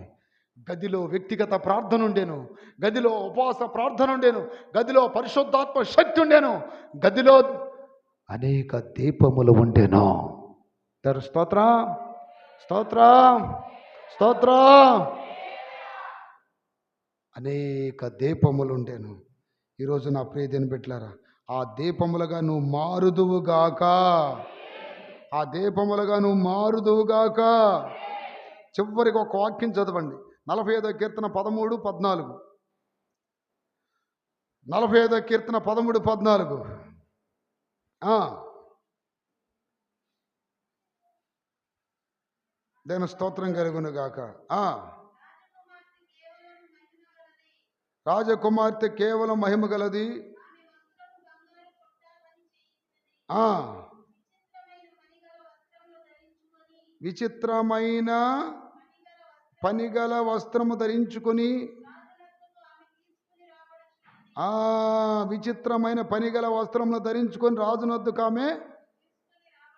గదిలో వ్యక్తిగత ప్రార్థన ఉండేను, గదిలో ఉపవాస ప్రార్థన ఉండేను, గదిలో పరిశుద్ధాత్మ శక్తి ఉండేను, గదిలో అనేక దీపములు ఉండేను. స్తోత్రం, స్తోత్రం, స్తోత్రం. అనేక దీపములు ఉండేను. ఈరోజు నా ప్రియదేని బిడ్డలారా, ఆ దీపములుగా నువ్వు మారుదువుగాక. ఆ దీపములుగా నువ్వు మారుదువుగాక. చివరికి ఒక వాక్యం చదవండి. 45వ కీర్తన 13, 14. 45వ కీర్తన 13, 14. దేవుని స్తోత్రం కలుగునుగాక. రాజకుమార్తె కేవలం మహిమ గలది, విచిత్రమైన పనిగల వస్త్రము ధరించుకొని, విచిత్రమైన పనిగల వస్త్రమును ధరించుకొని రాజునొద్దకు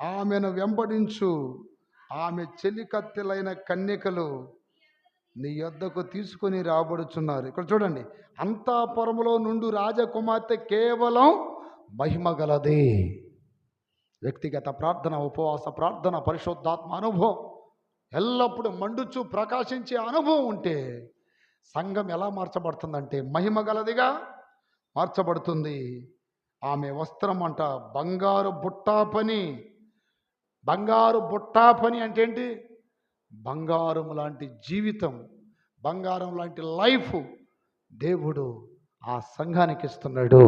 ఆమెను వెంబడించు. ఆమె చెలికత్తెలైన కన్యకలు నీ యొద్దకు తీసుకొని రాబడుచున్నారు. ఇక్కడ చూడండి, అంతఃపురములో నుండి రాజకుమార్తె కేవలం మహిమ గలది. వ్యక్తిగత ప్రార్థన, ఉపవాస ప్రార్థన, పరిశుద్ధాత్మ అనుభవం, ఎల్లప్పుడూ మండుచు ప్రకాశించే అనుభవం ఉంటే సంఘం ఎలా మార్చబడుతుందంటే మహిమ గలదిగా మార్చబడుతుంది. ఆమె వస్త్రం అంట బంగారు బుట్టా పని. బంగారు బుట్టా పని అంటే ఏంటి? బంగారం లాంటి జీవితం, బంగారం లాంటి లైఫ్ దేవుడు ఆ సంఘానికి ఇస్తున్నాడు.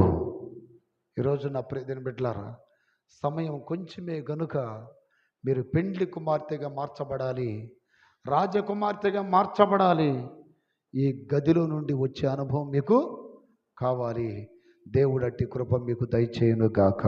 ఈరోజు నా ప్రియమైన బిడ్డలారా, సమయం కొంచెమే గనుక మీరు పెండ్లి కుమార్తెగా మార్చబడాలి, రాజకుమార్తెగా మార్చబడాలి. ఈ గదిలో నుండి వచ్చే అనుభవం మీకు కావాలి. దేవుడు అట్టి కృప మీకు దయచేయును గాక.